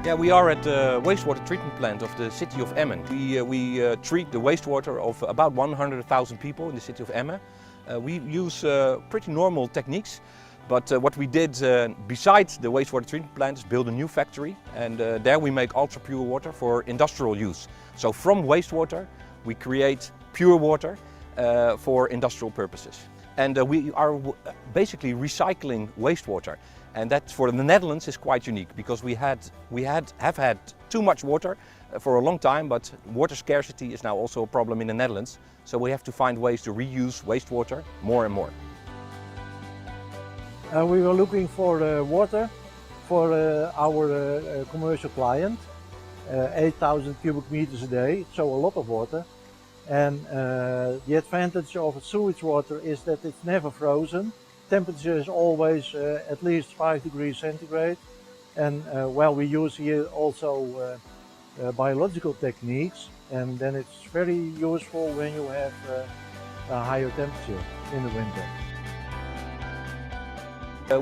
Yeah, we are at the wastewater treatment plant of the city of Emmen. We treat the wastewater of about 100,000 people in the city of Emmen. We use pretty normal techniques, but what we did besides the wastewater treatment plant is build a new factory, and there we make ultra pure water for industrial use. So from wastewater we create pure water for industrial purposes. And we are basically recycling wastewater. And that for the Netherlands is quite unique because we have had too much water for a long time, but water scarcity is now also a problem in the Netherlands. So we have to find ways to reuse wastewater more and more. We were looking for water for our commercial client, 8,000 cubic meters a day, so a lot of water. And the advantage of sewage water is that it's never frozen. Temperature is always at least 5 degrees centigrade. And well, we use here also biological techniques, and then it's very useful when you have a higher temperature in the winter.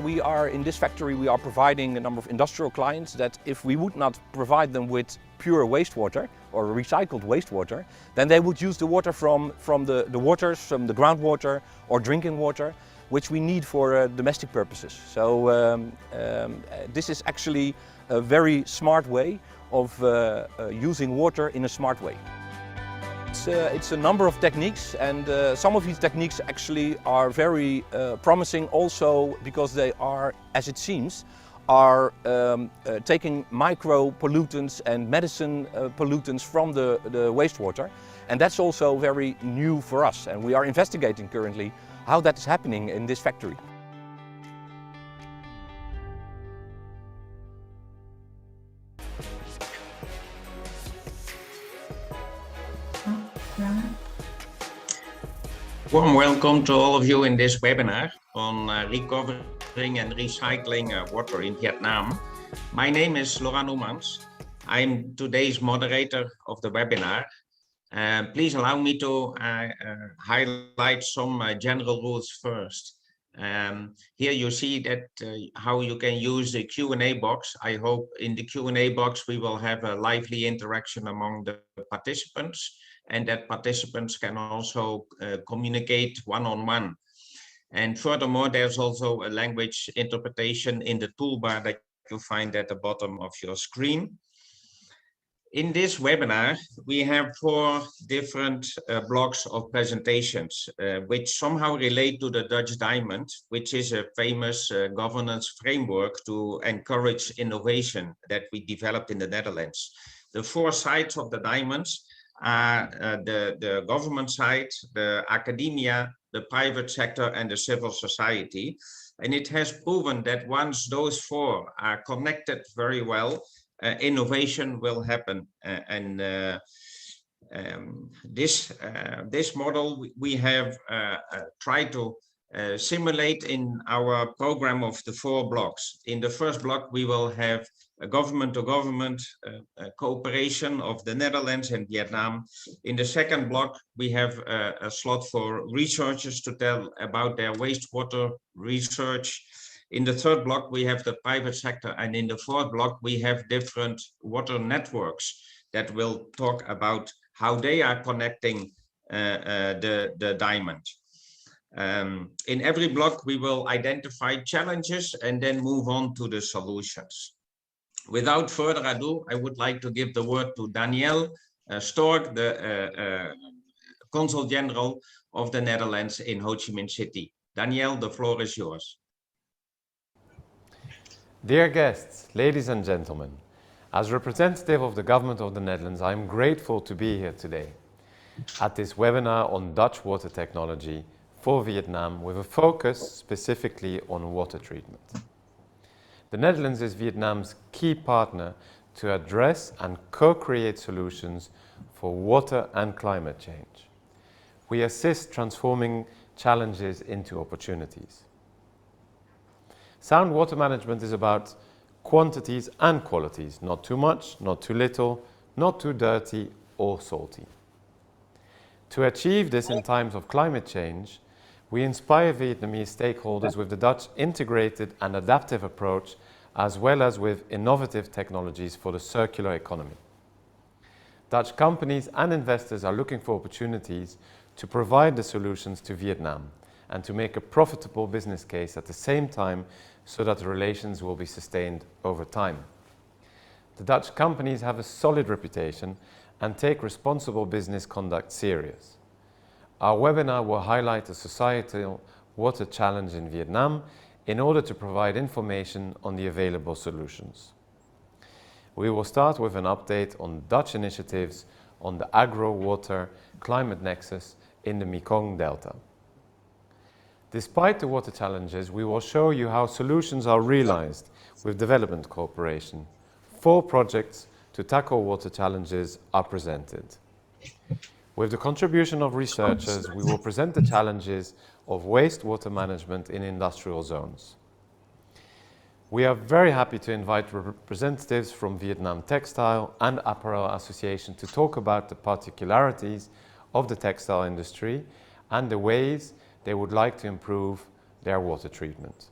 We are in this factory, we are providing a number of industrial clients that if we would not provide them with pure wastewater or recycled wastewater, then they would use the water from the waters, from the groundwater or drinking water, which we need for domestic purposes. So this is actually a very smart way of using water in a smart way. It's a number of techniques, and some of these techniques actually are very promising also because they are, as it seems, are taking micro pollutants and medicine pollutants from the wastewater, and that's also very new for us, and we are investigating currently how that is happening in this factory. Warm welcome to all of you in this webinar on recovering and recycling water in Vietnam. My name is Laurent Noemans. I'm today's moderator of the webinar. Please allow me to highlight some general rules first. Here you see that how you can use the Q&A box. I hope in the Q&A box we will have a lively interaction among the participants, and that participants can also communicate one-on-one. And furthermore, there's also a language interpretation in the toolbar that you'll find at the bottom of your screen. In this webinar, we have 4 different blocks of presentations, which somehow relate to the Dutch diamond, which is a famous governance framework to encourage innovation that we developed in the Netherlands. The 4 sides of the diamonds are the government side, the academia, the private sector, and the civil society. And it has proven that once those 4 are connected very well, innovation will happen. This model we have tried to simulate in our program of the 4 blocks. In the first block, we will have a government-to-government cooperation of the Netherlands and Vietnam. In the second block, we have a slot for researchers to tell about their wastewater research. In the third block, we have the private sector, and in the fourth block, we have different water networks that will talk about how they are connecting the diamond. In every block, we will identify challenges and then move on to the solutions. Without further ado, I would like to give the word to Daniel Stork, the Consul General of the Netherlands in Ho Chi Minh City. Daniel, the floor is yours. Dear guests, ladies and gentlemen, as representative of the Government of the Netherlands, I am grateful to be here today at this webinar on Dutch water technology for Vietnam with a focus specifically on water treatment. The Netherlands is Vietnam's key partner to address and co-create solutions for water and climate change. We assist transforming challenges into opportunities. Sound water management is about quantities and qualities, not too much, not too little, not too dirty or salty. To achieve this in times of climate change, we inspire Vietnamese stakeholders with the Dutch integrated and adaptive approach as well as with innovative technologies for the circular economy. Dutch companies and investors are looking for opportunities to provide the solutions to Vietnam and to make a profitable business case at the same time so that the relations will be sustained over time. The Dutch companies have a solid reputation and take responsible business conduct serious. Our webinar will highlight the societal water challenge in Vietnam in order to provide information on the available solutions. We will start with an update on Dutch initiatives on the agro-water-climate nexus in the Mekong Delta. Despite the water challenges, we will show you how solutions are realized with development cooperation. 4 projects to tackle water challenges are presented. With the contribution of researchers, we will present the challenges of wastewater management in industrial zones. We are very happy to invite representatives from Vietnam Textile and Apparel Association to talk about the particularities of the textile industry and the ways they would like to improve their water treatment.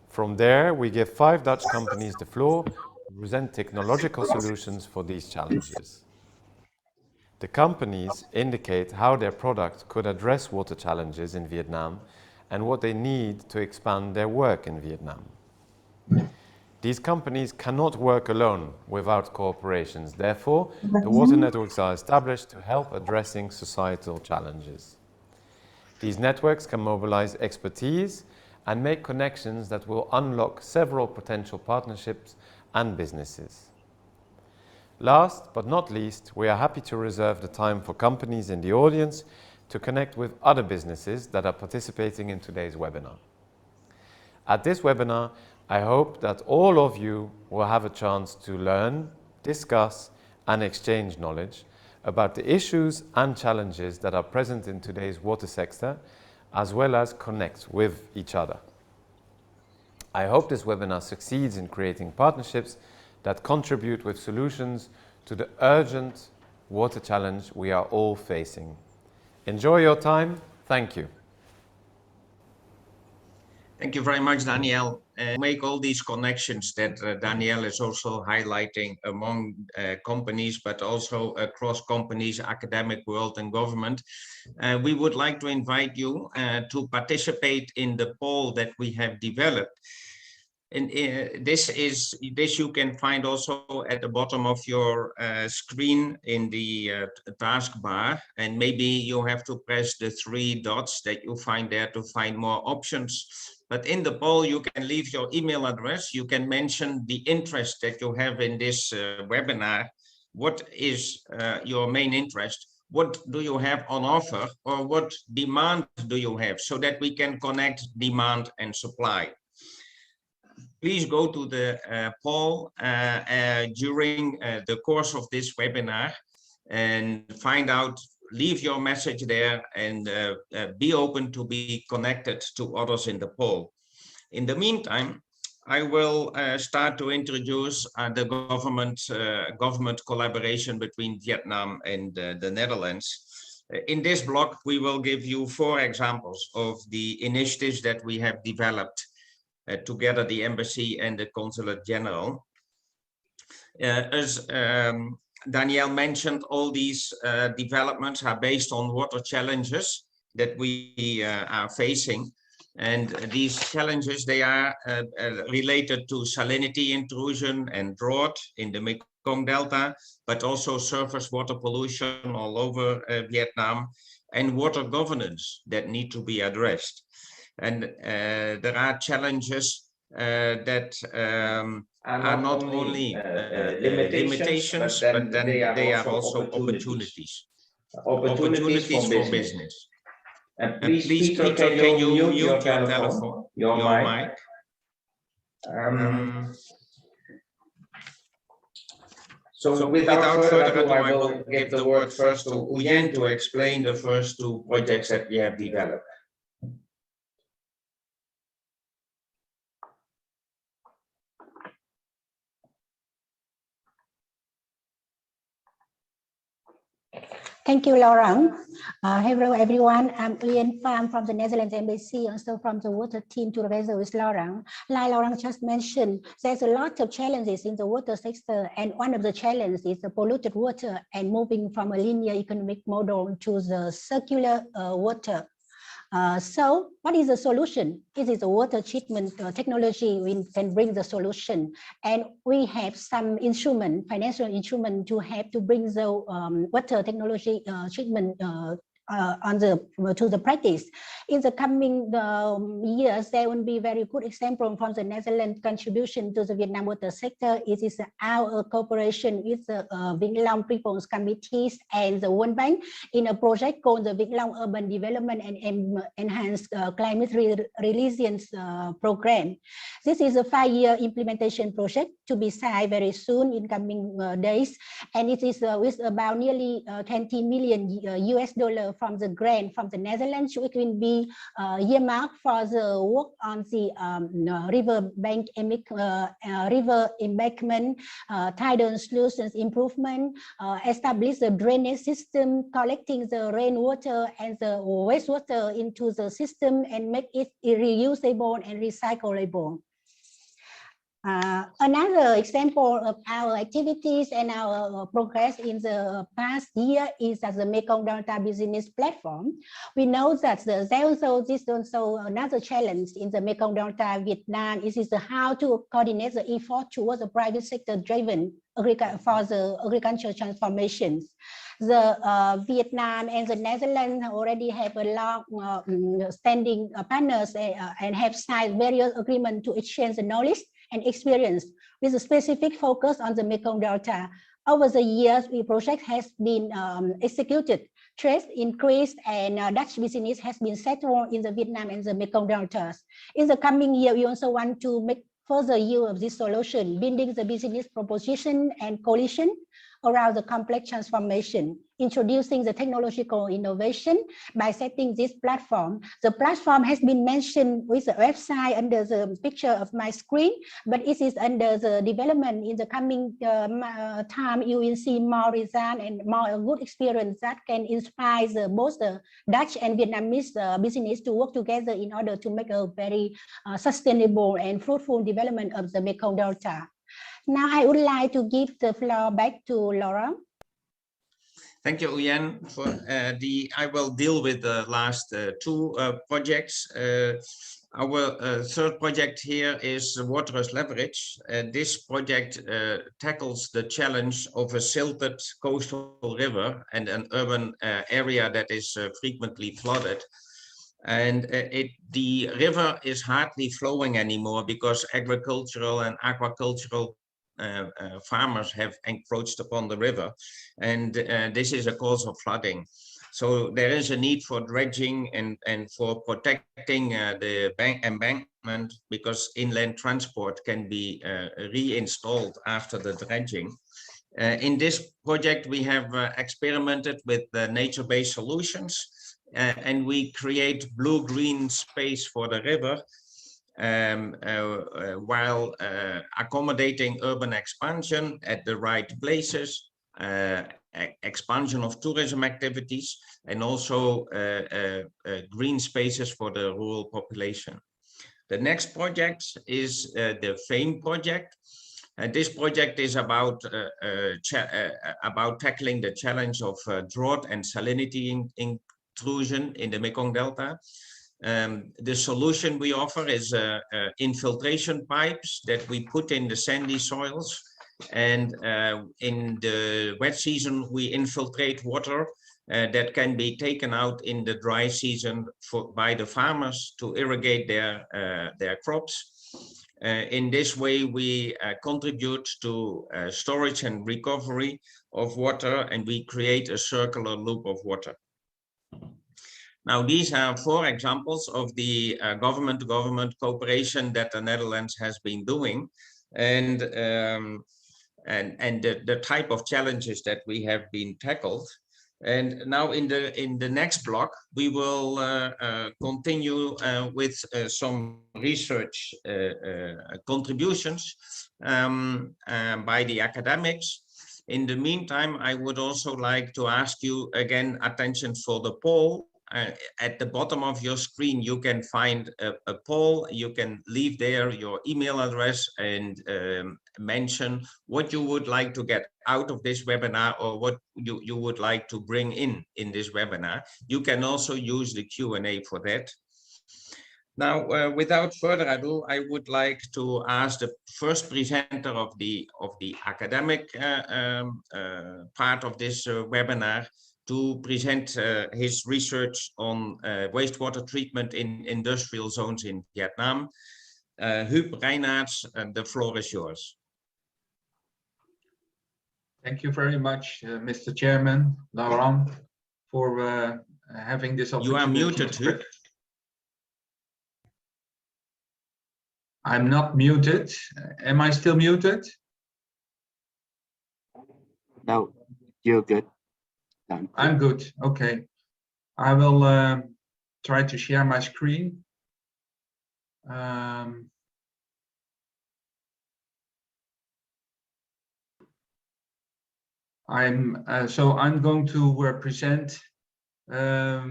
From there, we give 5 Dutch companies the floor to present technological solutions for these challenges. The companies indicate how their product could address water challenges in Vietnam and what they need to expand their work in Vietnam. These companies cannot work alone without cooperations. Therefore, the water networks are established to help addressing societal challenges. These networks can mobilize expertise and make connections that will unlock several potential partnerships and businesses. Last but not least, we are happy to reserve the time for companies in the audience to connect with other businesses that are participating in today's webinar. At this webinar, I hope that all of you will have a chance to learn, discuss, and exchange knowledge about the issues and challenges that are present in today's water sector, as well as connect with each other. I hope this webinar succeeds in creating partnerships that contribute with solutions to the urgent water challenge we are all facing. Enjoy your time. Thank you. Thank you very much, Daniel. Make all these connections that Daniel is also highlighting among companies, but also across companies, academic world and government. We would like to invite you to participate in the poll that we have developed. And this you can find also at the bottom of your screen in the taskbar, and maybe you have to press the 3 dots that you find there to find more options. But in the poll, you can leave your email address. You can mention the interest that you have in this webinar. What is your main interest? What do you have on offer, or what demand do you have, so that we can connect demand and supply? Please go to the poll during the course of this webinar and find out, leave your message there, and be open to be connected to others in the poll. In the meantime, I will start to introduce the government collaboration between Vietnam and the Netherlands. In this block, we will give you 4 examples of the initiatives that we have developed together, the embassy and the Consulate General. As Daniel mentioned, all these developments are based on water challenges that we are facing. And these challenges, they are related to salinity intrusion and drought in the Mekong Delta, but also surface water pollution all over Vietnam, and water governance that need to be addressed. And there are challenges that are not only limitations, but then they are also opportunities. Opportunities for business. Please, Peter, can you mute your telephone, your mic? So without further ado, I will give the word first to Uyen to explain the first 2 projects that we have developed. Thank you, Laurent. Hello, everyone. I'm Uyen Pham from the Netherlands Embassy, also from the water team together with Laurent. Like Laurent just mentioned, there's a lot of challenges in the water sector, and one of the challenges is the polluted water and moving from a linear economic model to the circular water. So what is the solution? It is a water treatment technology we can bring the solution. And we have some instrument, financial instrument to help to bring the water technology treatment to the practice. In the coming years, there will be very good example from the Netherlands contribution to the Vietnam water sector. It is our cooperation with the Vĩnh Long People's Committees and the World Bank in a project called the Vĩnh Long Urban Development and Enhanced Climate Resilience Program. This is a 5-year implementation project to be signed very soon in coming days, and it is with about nearly 20 million US dollar from the grant from the Netherlands, which will be earmarked for the work on the river embankment, tidal solutions improvement, establish the drainage system, collecting the rainwater and the wastewater into the system and make it reusable and recyclable. Another example of our activities and our progress in the past year is as the Mekong Delta business platform. We know that this is also another challenge in the Mekong Delta Vietnam. It is how to coordinate the effort towards the private sector driven for the agricultural transformations. The Vietnam and the Netherlands already have a long standing partners and have signed various agreements to exchange the knowledge and experience with a specific focus on the Mekong Delta. Over the years, the project has been executed, trade increased, and Dutch business has been settled in the Vietnam and the Mekong Deltas. In the coming year, we also want to make further use of this solution, building the business proposition and coalition around the complex transformation, introducing the technological innovation by setting this platform. The platform has been mentioned with the website under the picture of my screen, but it is under the development. In the coming time, you will see more results and more good experience that can inspire both the Dutch and Vietnamese business to work together in order to make a very sustainable and fruitful development of the Mekong Delta. Now I would like to give the floor back to Laurent. Thank you, Uyen. I will deal with the last two projects. Our third project here is water as leverage. This project tackles the challenge of a silted coastal river and an urban area that is frequently flooded. And the river is hardly flowing anymore because agricultural and aquacultural farmers have encroached upon the river, and this is a cause of flooding. So there is a need for dredging and for protecting the embankment, because inland transport can be reinstalled after the dredging. In this project, we have experimented with nature-based solutions, and we create blue-green space for the river, while accommodating urban expansion at the right places, expansion of tourism activities, and also green spaces for the rural population. The next project is the FAME project. This project is about tackling the challenge of drought and salinity intrusion in the Mekong Delta. The solution we offer is infiltration pipes that we put in the sandy soils, and in the wet season we infiltrate water that can be taken out in the dry season by the farmers to irrigate their crops. In this way we contribute to storage and recovery of water, and we create a circular loop of water. Now, these are 4 examples of the government-to-government cooperation that the Netherlands has been doing, and the type of challenges that we have been tackled. And now in the next block, we will continue with some research contributions by the academics. In the meantime, I would also like to ask you again attention for the poll. At the bottom of your screen, you can find a poll. You can leave there your email address and mention what you would like to get out of this webinar or what you would like to bring in this webinar. You can also use the Q&A for that. Now, without further ado, I would like to ask the first presenter of the academic part of this webinar to present his research on wastewater treatment in industrial zones in Vietnam. Huub Reinaerts, the floor is yours. Thank you very much, Mr. Chairman, Laurent, for having this opportunity. You are muted, Huub. I'm not muted. Am I still muted? No, you're good. I'm good. Okay. I will try to share my screen. I'm going to present a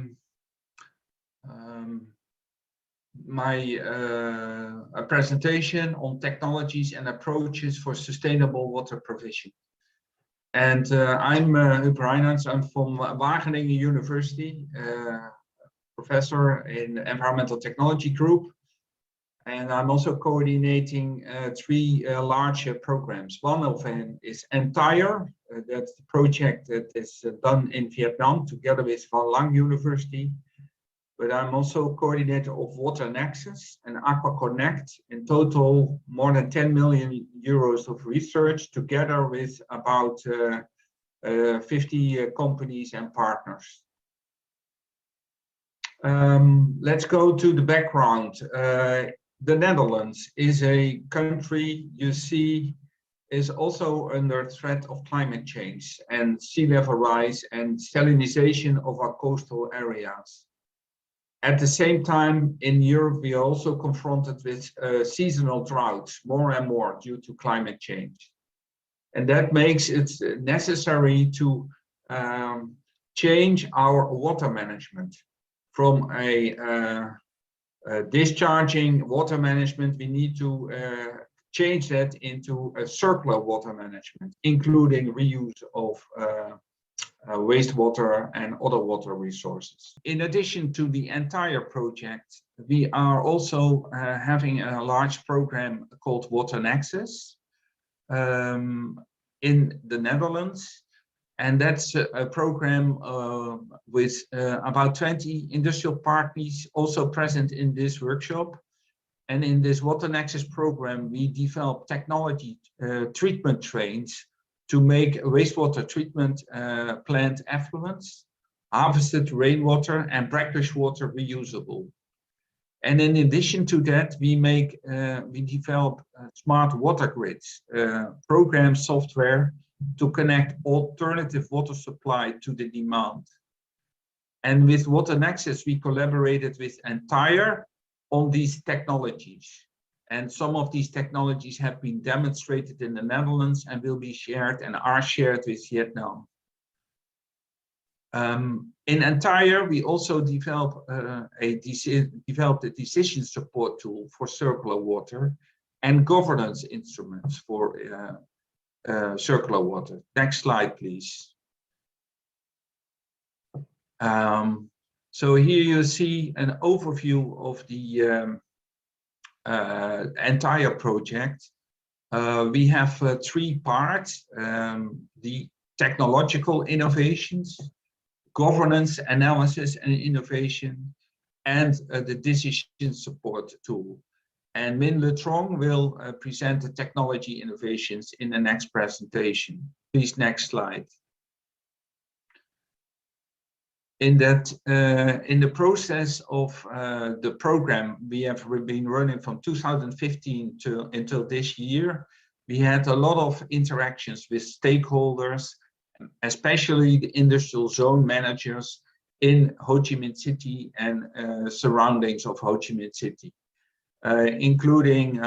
presentation on technologies and approaches for sustainable water provision. And I'm Huub Reinaerts. I'm from Wageningen University, professor in Environmental Technology Group. And I'm also coordinating three large programs. One of them is Entire. That's the project that is done in Vietnam together with Van Lang University. But I'm also coordinator of Water Nexus and Aqua Connect. In total, more than 10 million euros of research together with about 50 companies and partners. Let's go to the background. The Netherlands is a country you see is also under threat of climate change and sea level rise and salinization of our coastal areas. At the same time, in Europe, we are also confronted with seasonal droughts more and more due to climate change. And that makes it necessary to change our water management from a discharging water management. We need to change that into a circular water management, including reuse of wastewater and other water resources. In addition to the entire project, we are also having a large program called Water Nexus in the Netherlands. And that's a program with about 20 industrial parties also present in this workshop. And in this Water Nexus program, we develop technology treatment trains to make wastewater treatment plant effluents, harvested rainwater and brackish water reusable. And in addition to that, we develop smart water grids, program software to connect alternative water supply to the demand. And with Water Nexus, we collaborated with Entire on these technologies. And some of these technologies have been demonstrated in the Netherlands and will be shared and are shared with Vietnam. In Entire, we also developed a decision support tool for circular water and governance instruments for circular water. Next slide, please. So here you see an overview of the entire project. We have three parts: the technological innovations, governance, analysis and innovation, and the decision support tool. And Minh Le Trong will present the technology innovations in the next presentation. Please, next slide. In the process of the program we have been running from 2015 until this year, we had a lot of interactions with stakeholders, especially the industrial zone managers in Ho Chi Minh City and surroundings of Ho Chi Minh City. including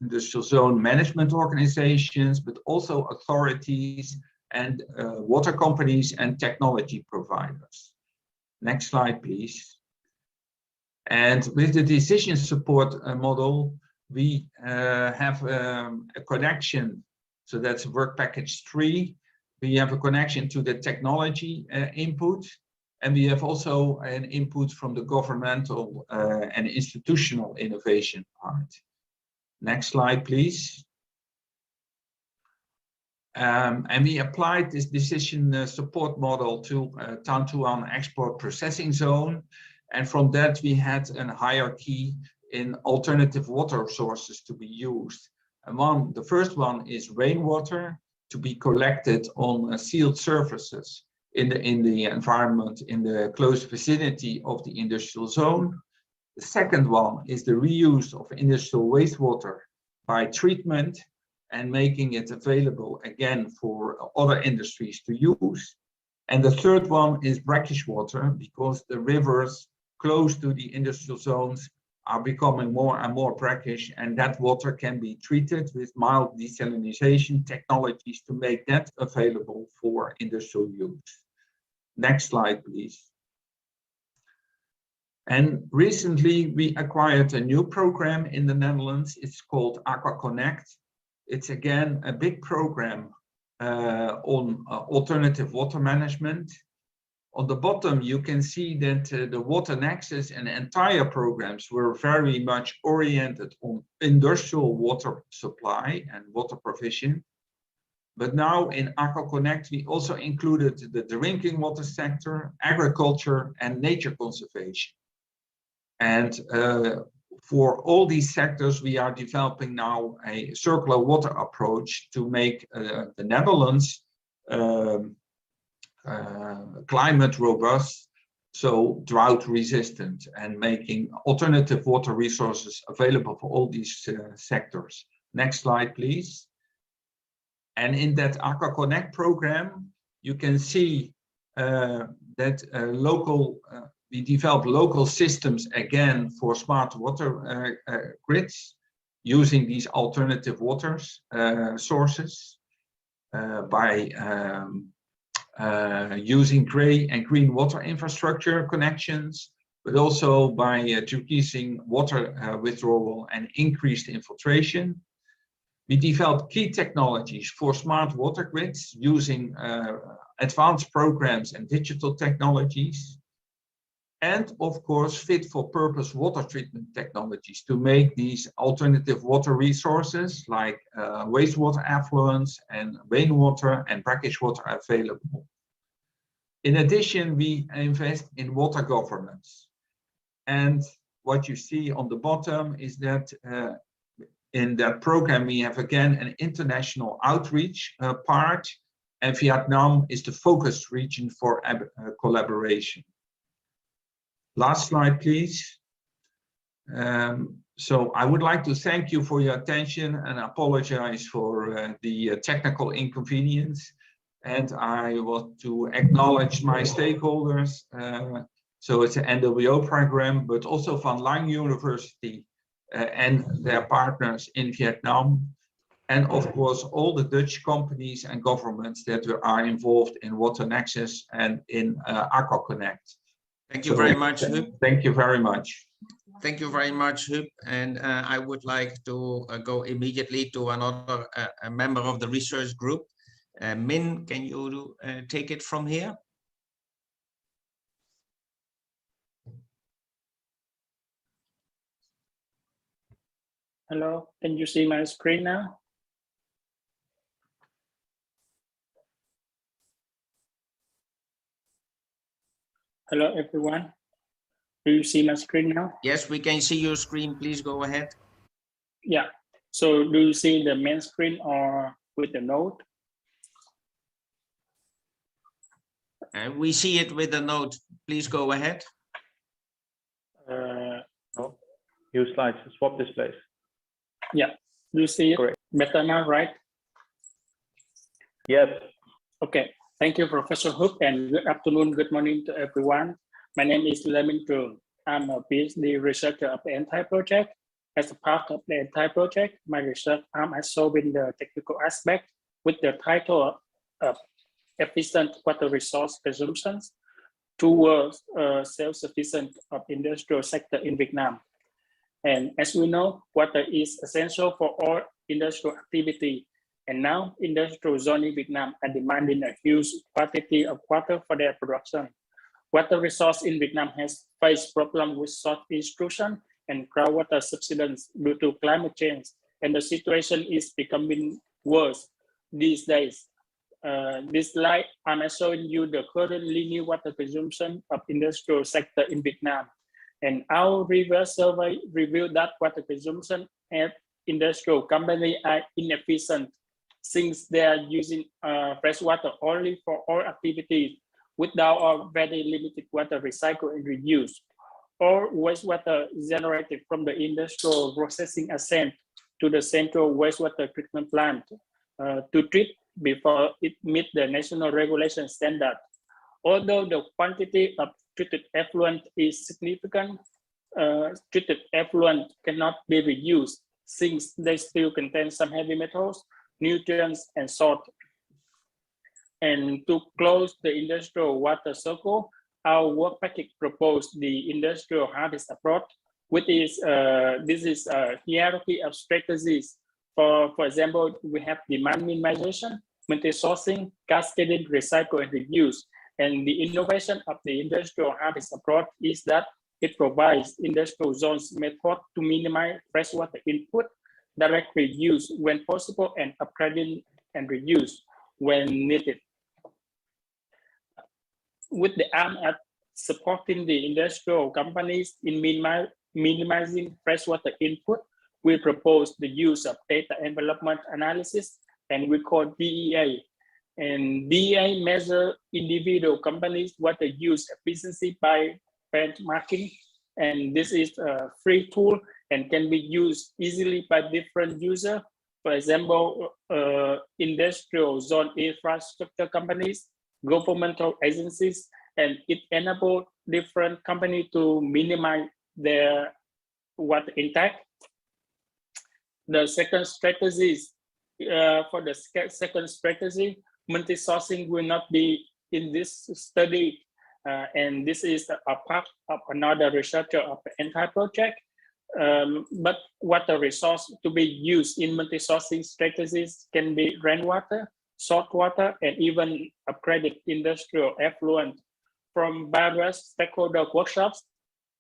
industrial zone management organizations, but also authorities and water companies and technology providers. Next slide, please. And with the decision support model, we have a connection. So that's work package 3. We have a connection to the technology input, and we have also an input from the governmental and institutional innovation part. Next slide, please. And we applied this decision support model to Tan Tuan export processing zone. And from that, we had a hierarchy in alternative water sources to be used. And the first one is rainwater to be collected on sealed surfaces in the environment in the close vicinity of the industrial zone. The second one is the reuse of industrial wastewater by treatment and making it available again for other industries to use. And the third one is brackish water, because the rivers close to the industrial zones are becoming more and more brackish, and that water can be treated with mild desalination technologies to make that available for industrial use. Next slide, please. And recently we acquired a new program in the Netherlands. It's called Aqua Connect. It's again a big program on alternative water management. On the bottom, you can see that the water nexus and entire programs were very much oriented on industrial water supply and water provision. But now in Aqua Connect, we also included the drinking water sector, agriculture, and nature conservation. And for all these sectors, we are developing now a circular water approach to make the Netherlands climate robust, so drought resistant, and making alternative water resources available for all these sectors. Next slide, please. And in that Aqua Connect program, you can see that we develop local systems again for smart water grids using these alternative water sources by using gray and green water infrastructure connections, but also by decreasing water withdrawal and increased infiltration. We developed key technologies for smart water grids using advanced programs and digital technologies. And of course, fit for purpose water treatment technologies to make these alternative water resources like wastewater effluents and rainwater and brackish water available. In addition, we invest in water governance. And what you see on the bottom is that in that program, we have again an international outreach part, and Vietnam is the focus region for collaboration. Last slide, please. So I would like to thank you for your attention and apologize for the technical inconvenience. And I want to acknowledge my stakeholders. So it's an NWO program, but also Van Lang University and their partners in Vietnam. And of course, all the Dutch companies and governments that are involved in Water Nexus and in Aqua Connect. Thank you very much, Huub. Thank you very much. Thank you very much, Huub. And I would like to go immediately to another a member of the research group. Min, can you take it from here? Hello, can you see my screen now? Hello, everyone. Do you see my screen now? Yes, we can see your screen. Please go ahead. Yeah. So do you see the main screen or with the note? We see it with the note. Please go ahead. No. Use slides, swap displays. Yeah. Do you see it? Correct. Better now, right? Yes. Okay. Thank you, Professor Huub, and good afternoon, good morning to everyone. My name is Lê Minh Trường. I'm a PhD researcher of the entire project, As a part of the entire project, my research arm is solving the technical aspect with the title of efficient water resource consumptions towards self-sufficient of industrial sector in Vietnam. And as we know, water is essential for all industrial activity. And now industrial zones in Vietnam are demanding a huge quantity of water for their production. Water resource in Vietnam has faced problems with short intrusion and groundwater subsidence due to climate change. And the situation is becoming worse these days. This slide, I'm showing you the current linear water consumption of industrial sector in Vietnam. And our reverse survey revealed that water consumption at industrial companies are inefficient since they are using fresh water only for all activities without or very limited water recycle and reuse. Or wastewater generated from the industrial processing are sent to the central wastewater treatment plant to treat before it meets the national regulation standard. Although the quantity of treated effluent is significant, treated effluent cannot be reused since they still contain some heavy metals, nutrients, and salt. And to close the industrial water circle, our work package proposed the industrial harvest approach, which is this is a hierarchy of strategies. For example, we have demand minimization, multi-sourcing, cascading, recycle, and reuse. And the innovation of the industrial harvest approach is that it provides industrial zones method to minimize freshwater input, direct reuse when possible, and upgrading and reuse when needed. With the aim at supporting the industrial companies in minimizing freshwater input, we propose the use of data envelopment analysis, and we call DEA. And DEA measure individual companies' water use efficiency by benchmarking. And this is a free tool and can be used easily by different users. For example, industrial zone infrastructure companies, governmental agencies, and it enables different companies to minimize their water intake. The second strategy, for the second strategy, multi-sourcing will not be in this study, and this is a part of another researcher of the entire project. But water resource to be used in multi-sourcing strategies can be rainwater, saltwater, and even upgraded industrial effluent. From various stakeholder workshops,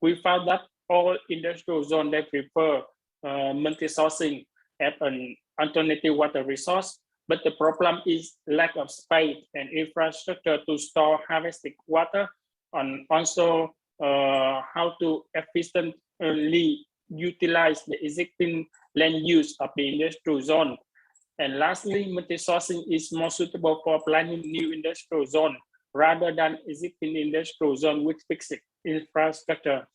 we found that all industrial zones that prefer multi-sourcing as an alternative water resource, but the problem is lack of space and infrastructure to store harvested water, and also how to efficiently utilize the existing land use of the industrial zone. And lastly, multi-sourcing is more suitable for planning new industrial zone rather than existing industrial zone with fixed infrastructure.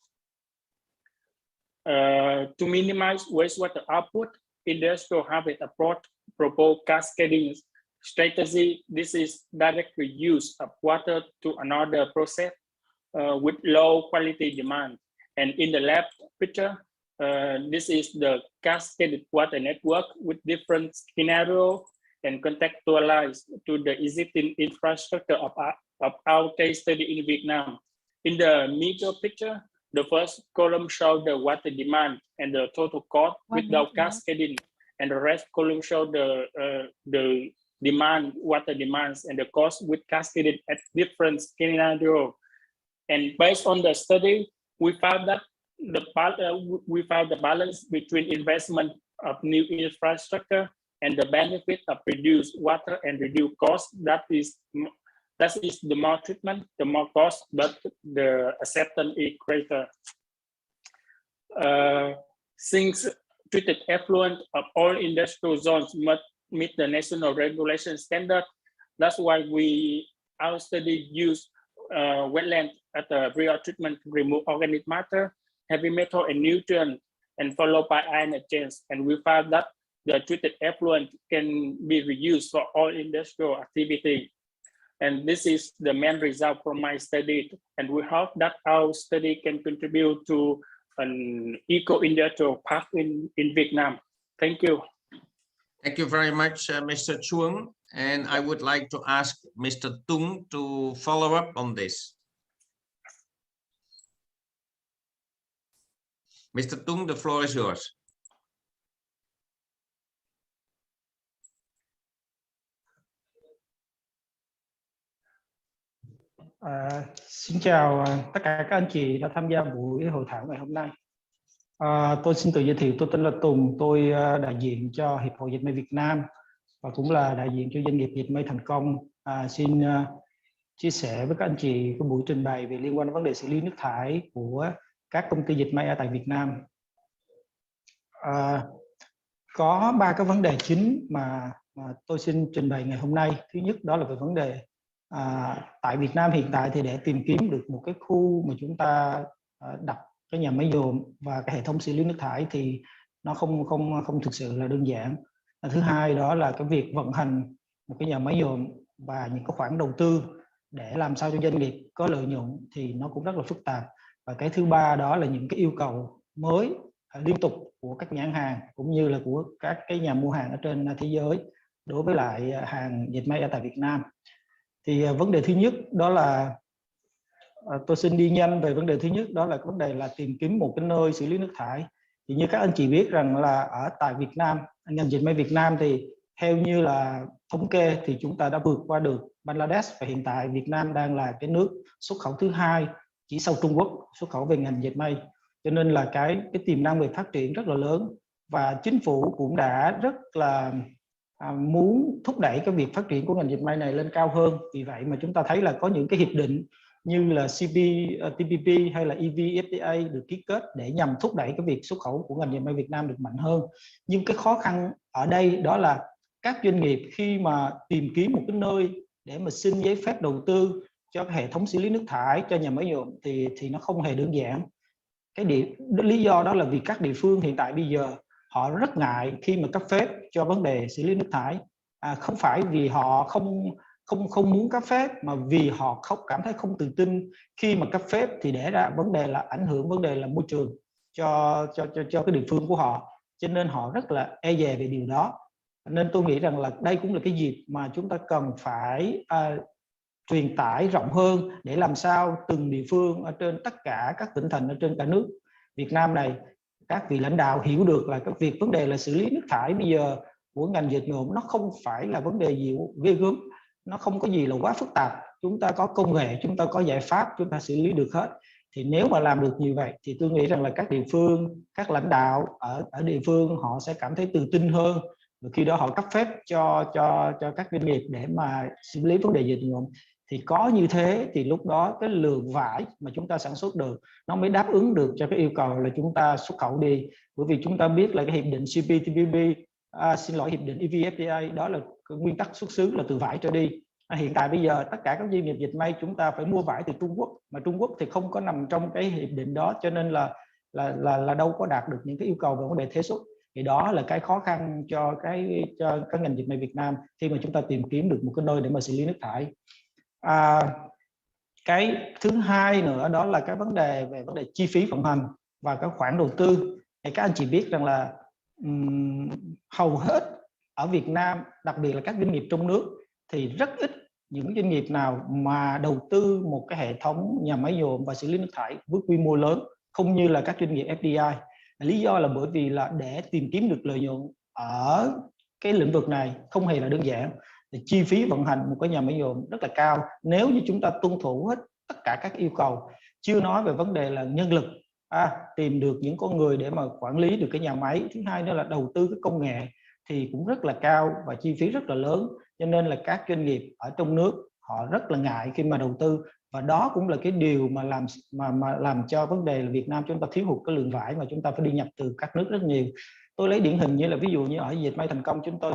To minimize wastewater output, industrial harvest approach propose cascading strategy. This is direct reuse of water to another process with low quality demand. And in the left picture, this is the cascaded water network with different scenarios and contextualized to the existing infrastructure of our case study in Vietnam. In the middle picture, the first column shows the water demand and the total cost without cascading, and the rest column shows the demand, water demands, and the cost with cascaded at different scenarios. And based on the study, we found that the balance between investment of new infrastructure and the benefit of reduced water and reduced cost. That is the more treatment, the more cost, but the acceptance is greater. Since treated effluent of all industrial zones must meet the national regulation standard, that's why our study used wetland at the real treatment to remove organic matter, heavy metal, and nutrients, and followed by ion exchange. And we found that the treated effluent can be reused for all industrial activity. And this is the main result from my study. And we hope that our study can contribute to an eco-industrial park in Vietnam. Thank you. Thank you very much, Mr. Chuang. And I would like to ask Mr. Tung to follow up on this. Mr. Tung, the floor is yours. Xin chào tất cả các anh chị đã tham gia buổi hội thảo ngày hôm nay. Tôi xin tự giới thiệu, tôi tên là Tùng, tôi đại diện cho Hiệp hội Dệt may Việt Nam và cũng là đại diện cho doanh nghiệp dệt may thành công. Xin chia sẻ với các anh chị cái buổi trình bày về liên quan đến vấn đề xử lý nước thải của các công ty dệt may ở tại Việt Nam. Có 3 cái vấn đề chính mà tôi xin trình bày ngày hôm nay. Thứ nhất đó là về vấn đề tại Việt Nam hiện tại thì để tìm kiếm được một cái khu mà chúng ta đặt cái nhà máy dồn và cái hệ thống xử lý nước thải thì nó không thực sự là đơn giản. Thứ hai đó là cái việc vận hành một cái nhà máy dồn và những cái khoản đầu tư để làm sao cho doanh nghiệp có lợi nhuận thì nó cũng rất là phức tạp. Và cái thứ ba đó là những cái yêu cầu mới liên tục của các nhãn hàng cũng như là của các cái nhà mua hàng ở trên thế giới đối với lại hàng dệt may ở tại Việt Nam. Thì vấn đề thứ nhất đó là tôi xin đi nhanh về vấn đề thứ nhất, đó là vấn đề là tìm kiếm một cái nơi xử lý nước thải. Thì như các anh chị biết rằng là ở tại Việt Nam, ngành dệt may Việt Nam thì theo như là thống kê thì chúng ta đã vượt qua được Bangladesh và hiện tại Việt Nam đang là cái nước xuất khẩu thứ 2 chỉ sau Trung Quốc xuất khẩu về ngành dệt may. Cho nên là cái tiềm năng về phát triển rất là lớn và chính phủ cũng đã rất là muốn thúc đẩy cái việc phát triển của ngành dệt may này lên cao hơn. Vì vậy mà chúng ta thấy là có những cái hiệp định như là CPTPP hay là EVFTA được ký kết để nhằm thúc đẩy cái việc xuất khẩu của ngành dệt may Việt Nam được mạnh hơn. Nhưng cái khó khăn ở đây đó là các doanh nghiệp khi mà tìm kiếm một cái nơi để mà xin giấy phép đầu tư cho cái hệ thống xử lý nước thải cho nhà máy nhuộm thì nó không hề đơn giản. Lý do đó là vì các địa phương hiện tại bây giờ họ rất ngại khi mà cấp phép cho vấn đề xử lý nước thải, không phải vì họ không muốn cấp phép mà vì họ cảm thấy không tự tin khi mà cấp phép thì để ra vấn đề là ảnh hưởng vấn đề là môi trường cho cái địa phương của họ, cho nên họ rất là e dè về điều đó. Nên tôi nghĩ rằng là đây cũng là cái dịp mà chúng ta cần phải truyền tải rộng hơn để làm sao từng địa phương ở trên tất cả các tỉnh thành ở trên cả nước Việt Nam này, các vị lãnh đạo hiểu được là cái việc vấn đề là xử lý nước thải bây giờ của ngành dệt nhuộm nó không phải là vấn đề gì ghê gớm, nó không có gì là quá phức tạp. Chúng ta có công nghệ, chúng ta có giải pháp, chúng ta xử lý được hết. Thì nếu mà làm được như vậy thì tôi nghĩ rằng là các địa phương, các lãnh đạo ở địa phương họ sẽ cảm thấy tự tin hơn. Và khi đó họ cấp phép cho các doanh nghiệp để mà xử lý vấn đề dệt nhuộm. Thì có như thế thì lúc đó cái lượng vải mà chúng ta sản xuất được nó mới đáp ứng được cho cái yêu cầu là chúng ta xuất khẩu đi. Bởi vì chúng ta biết là cái hiệp định CPTPP, hiệp định EVFTA đó là cái nguyên tắc xuất xứ là từ vải trở đi. Hiện tại bây giờ tất cả các doanh nghiệp dệt may chúng ta phải mua vải từ Trung Quốc, mà Trung Quốc thì không có nằm trong cái hiệp định đó, cho nên là đâu có đạt được những cái yêu cầu về vấn đề thuế xuất. Thì đó là cái khó khăn cho các ngành dệt may Việt Nam khi mà chúng ta tìm kiếm được một cái nơi để mà xử lý nước thải. Cái thứ hai nữa đó là cái vấn đề về vấn đề chi phí vận hành và các khoản đầu tư. Thì các anh chị biết rằng là hầu hết ở Việt Nam, đặc biệt là các doanh nghiệp trong nước thì rất ít những doanh nghiệp nào mà đầu tư một cái hệ thống nhà máy dồn và xử lý nước thải với quy mô lớn, không như là các doanh nghiệp FDI. Lý do là bởi vì là để tìm kiếm được lợi nhuận ở cái lĩnh vực này không hề là đơn giản. Thì chi phí vận hành một cái nhà máy dồn rất là cao nếu như chúng ta tuân thủ hết tất cả các yêu cầu, chưa nói về vấn đề là nhân lực, tìm được những con người để mà quản lý được cái nhà máy. Thứ hai nữa là đầu tư cái công nghệ thì cũng rất là cao và chi phí rất là lớn, cho nên là các doanh nghiệp ở trong nước họ rất là ngại khi mà đầu tư. Và đó cũng là cái điều mà làm cho vấn đề là Việt Nam chúng ta thiếu hụt cái lượng vải mà chúng ta phải đi nhập từ các nước rất nhiều. Tôi lấy điển hình như là ví dụ như ở dệt may thành công, chúng tôi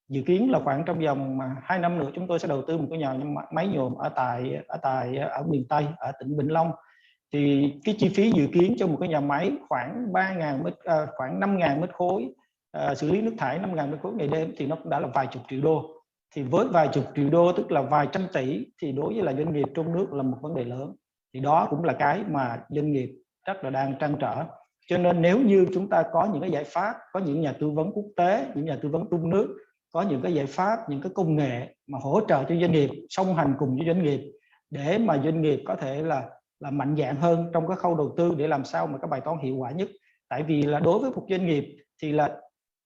dự kiến là khoảng trong vòng 2 năm nữa chúng tôi sẽ đầu tư một cái nhà máy nhuộm ở miền Tây, ở tỉnh Vĩnh Long. Thì cái chi phí dự kiến cho một cái nhà máy khoảng 5.000 mét khối xử lý nước thải 5.000 mét khối ngày đêm thì nó cũng đã là vài chục triệu đô. Thì với vài chục triệu đô tức là vài trăm tỷ thì đối với là doanh nghiệp trong nước là một vấn đề lớn. Thì đó cũng là cái mà doanh nghiệp rất là đang trăn trở. Cho nên nếu như chúng ta có những cái giải pháp, có những nhà tư vấn quốc tế, những nhà tư vấn trong nước, có những cái giải pháp, những cái công nghệ mà hỗ trợ cho doanh nghiệp, song hành cùng với doanh nghiệp để mà doanh nghiệp có thể là mạnh dạn hơn trong cái khâu đầu tư để làm sao mà cái bài toán hiệu quả nhất. Tại vì là đối với một doanh nghiệp thì là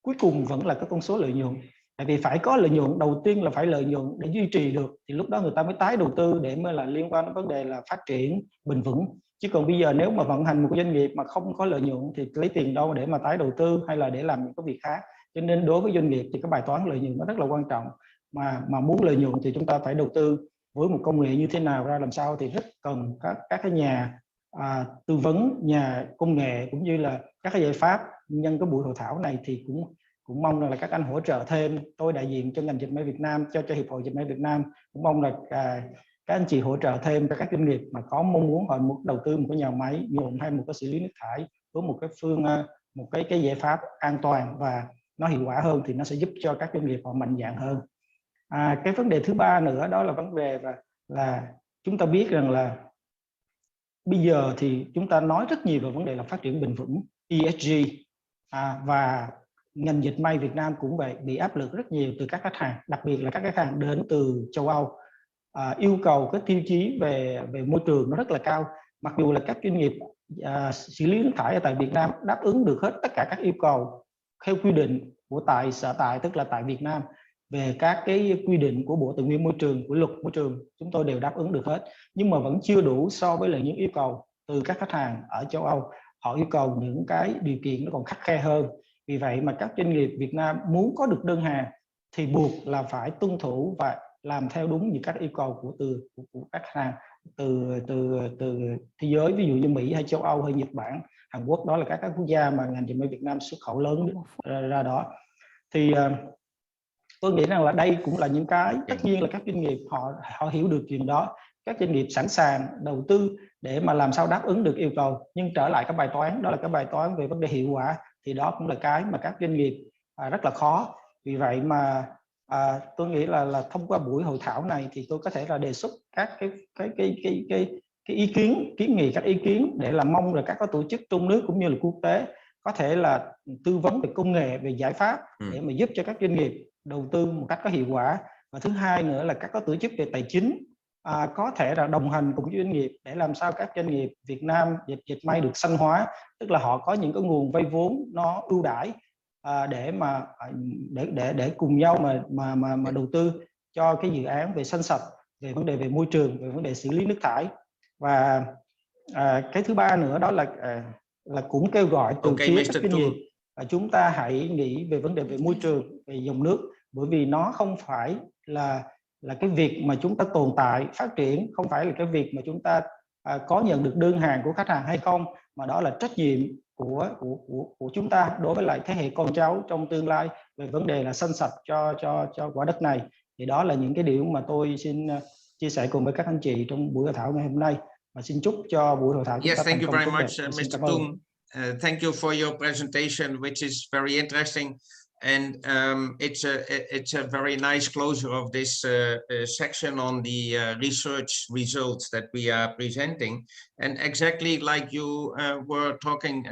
cuối cùng vẫn là cái con số lợi nhuận. Tại vì phải có lợi nhuận, đầu tiên là phải lợi nhuận để duy trì được thì lúc đó người ta mới tái đầu tư để mà là liên quan đến vấn đề là phát triển bền vững. Chứ còn bây giờ nếu mà vận hành một doanh nghiệp mà không có lợi nhuận thì lấy tiền đâu để mà tái đầu tư hay là để làm những cái việc khác. Cho nên đối với doanh nghiệp thì cái bài toán lợi nhuận nó rất là quan trọng, mà muốn lợi nhuận thì chúng ta phải đầu tư với một công nghệ như thế nào ra làm sao thì rất cần các cái nhà tư vấn, nhà công nghệ cũng như là các cái giải pháp. Nhân cái buổi hội thảo này thì cũng mong là các anh hỗ trợ thêm. Tôi đại diện cho ngành dệt may Việt Nam, cho Hiệp hội Dệt may Việt Nam cũng mong là các anh chị hỗ trợ thêm cho các doanh nghiệp mà có mong muốn họ muốn đầu tư một cái nhà máy nhuộm hay một cái xử lý nước thải với một cái giải pháp an toàn và nó hiệu quả hơn thì nó sẽ giúp cho các doanh nghiệp họ mạnh dạn hơn. Cái vấn đề thứ ba nữa đó là vấn đề là chúng ta biết rằng là bây giờ thì chúng ta nói rất nhiều về vấn đề là phát triển bền vững ESG, và ngành dệt may Việt Nam cũng vậy, bị áp lực rất nhiều từ các khách hàng, đặc biệt là các khách hàng đến từ châu Âu. Yêu cầu cái tiêu chí về môi trường nó rất là cao, mặc dù là các doanh nghiệp xử lý nước thải ở tại Việt Nam đáp ứng được hết tất cả các yêu cầu theo quy định của tại sở tại, tức là tại Việt Nam, về các cái quy định của Bộ Tài nguyên Môi trường, của luật môi trường, chúng tôi đều đáp ứng được hết, nhưng mà vẫn chưa đủ so với lại những yêu cầu từ các khách hàng ở châu Âu. Họ yêu cầu những cái điều kiện nó còn khắt khe hơn. Vì vậy mà các doanh nghiệp Việt Nam muốn có được đơn hàng thì buộc là phải tuân thủ và làm theo đúng những các yêu cầu của các khách hàng từ thế giới, ví dụ như Mỹ hay châu Âu hay Nhật Bản, Hàn Quốc, đó là các quốc gia mà ngành dệt may Việt Nam xuất khẩu lớn ra đó. Thì tôi nghĩ rằng là đây cũng là những cái tất nhiên là các doanh nghiệp họ hiểu được chuyện đó, các doanh nghiệp sẵn sàng đầu tư để mà làm sao đáp ứng được yêu cầu. Nhưng trở lại cái bài toán đó là cái bài toán về vấn đề hiệu quả, thì đó cũng là cái mà các doanh nghiệp rất là khó. Vì vậy mà tôi nghĩ là thông qua buổi hội thảo này thì tôi có thể là đề xuất các cái ý kiến, kiến nghị các ý kiến để là mong là các tổ chức trong nước cũng như là quốc tế có thể là tư vấn về công nghệ, về giải pháp để mà giúp cho các doanh nghiệp đầu tư một cách có hiệu quả. Và thứ hai nữa là các tổ chức về tài chính có thể là đồng hành cùng với doanh nghiệp để làm sao các doanh nghiệp Việt Nam dệt may được xanh hóa, tức là họ có những cái nguồn vay vốn nó ưu đãi để mà để cùng nhau mà đầu tư cho cái dự án về xanh sạch, về vấn đề về môi trường, về vấn đề xử lý nước thải. Và cái thứ ba nữa đó là cũng kêu gọi từ phía các doanh nghiệp chúng ta hãy nghĩ về vấn đề về môi trường, về dòng nước, bởi vì nó không phải là cái việc mà chúng ta tồn tại phát triển, không phải là cái việc mà chúng ta có nhận được đơn hàng của khách hàng hay không, mà đó là trách nhiệm của chúng ta đối với lại thế hệ con cháu trong tương lai về vấn đề là xanh sạch cho quả đất này. Thì đó là những cái điều mà tôi xin chia sẻ cùng với các anh chị trong buổi hội thảo ngày hôm nay, và xin chúc cho buổi hội thảo chúng ta thành công tốt đẹp. Mr. Tung. Thank you for your presentation, which is very interesting, and it's a very nice closure of this section on the research results that we are presenting. And exactly like you were talking,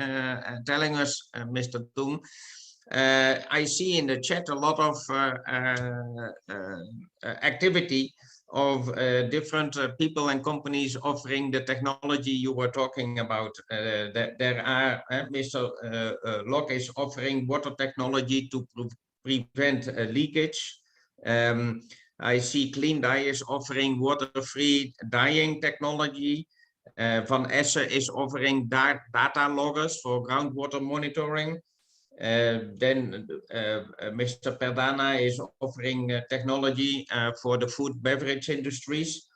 telling us, Mr. Tung, I see in the chat a lot of activity of different people and companies offering the technology you were talking about. That there are, Mr. Locke is offering water technology to prevent leakage. I see Clean Dye is offering water-free dyeing technology. Van Essen is offering data loggers for groundwater monitoring. Then Mr. Perdana is offering technology for the food beverage industries.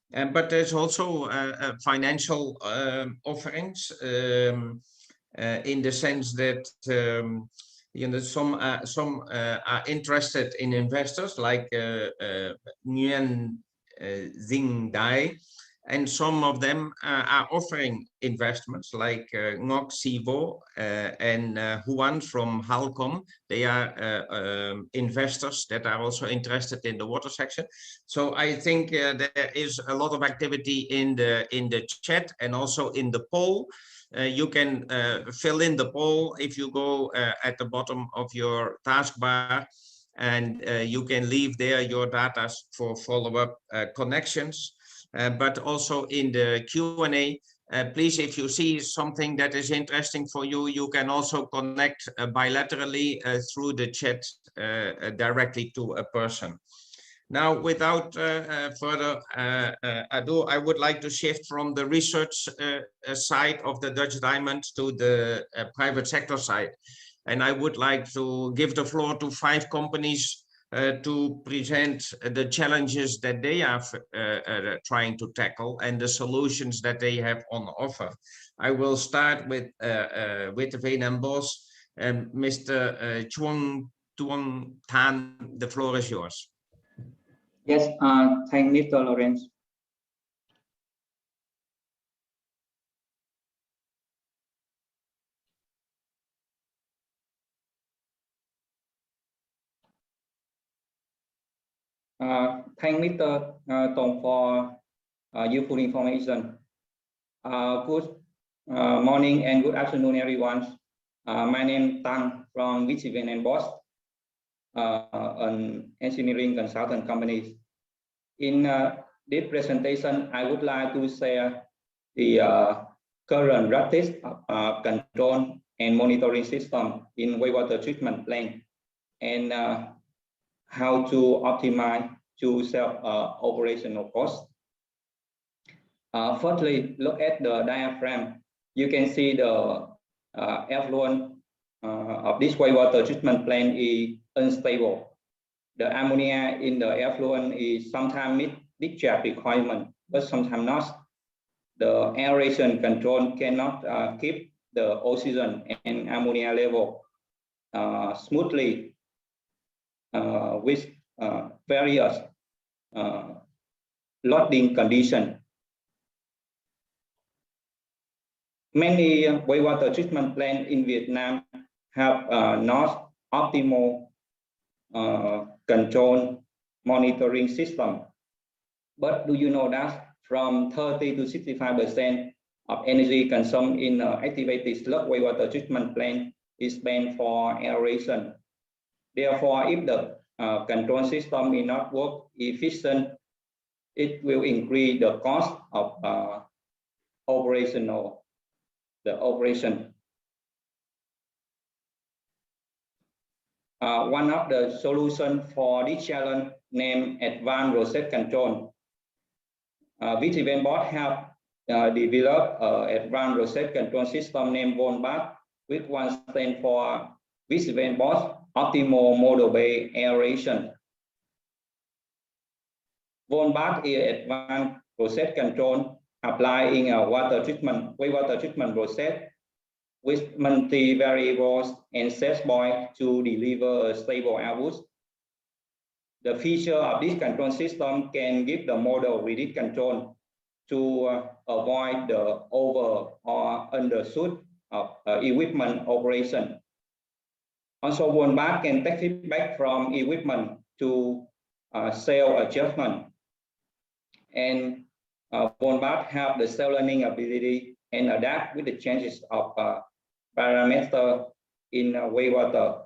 But there's also financial offerings in the sense that you know, some are interested in investors like Nguyen Dinh Dai and some of them are offering investments like Ngoc Sivo and Juan from Halcom. They are investors that are also interested in the water section. So I think there is a lot of activity in the chat and also in the poll. You can fill in the poll if you go at the bottom of your taskbar, and you can leave there your data for follow-up connections. But also in the Q&A, please, if you see something that is interesting for you, you can also connect bilaterally through the chat directly to a person. Now, without further ado, I would like to shift from the research side of the Dutch Diamond to the private sector side. And I would like to give the floor to 5 companies to present the challenges that they are trying to tackle and the solutions that they have on offer. I will start with Veen & Bos. Mr. Chuang Tan, the floor is yours. Yes, thank Mr. Lawrence. Thank Mr. Tong for useful information. Good morning and good afternoon, everyone. My name is Tang from Veen & Bos, an engineering consultant company. In this presentation, I would like to share the current practice of control and monitoring system in wastewater treatment plant and how to optimize to self-operational costs. Firstly, look at the diagram. You can see the effluent of this wastewater treatment plant is unstable. The ammonia in the effluent is sometimes meet discharge requirement, but sometimes not. The aeration control cannot keep the oxygen and ammonia level smoothly with various loading conditions. Many wastewater treatment plants in Vietnam have not optimal control monitoring system. But do you know that from 30 to 65% of energy consumed in activated sludge wastewater treatment plant is spent for aeration? Therefore, if the control system may not work efficient, it will increase the cost of operation. One of the solutions for this challenge named Advanced Process Control. Veen & Bos have developed an advanced process control system named VONBAT, which one stands for Veen & Bos Optimal Model-Based Aeration. VONBAT is advanced process control applied in a wastewater treatment process with multi-variables and set point to deliver a stable output. The feature of this control system can give the model rigid control to avoid the over or undershoot of equipment operation. Also, VONBAT can take feedback from equipment to self-adjustment. And VONBAT have the self-learning ability and adapt with the changes of parameter in wastewater.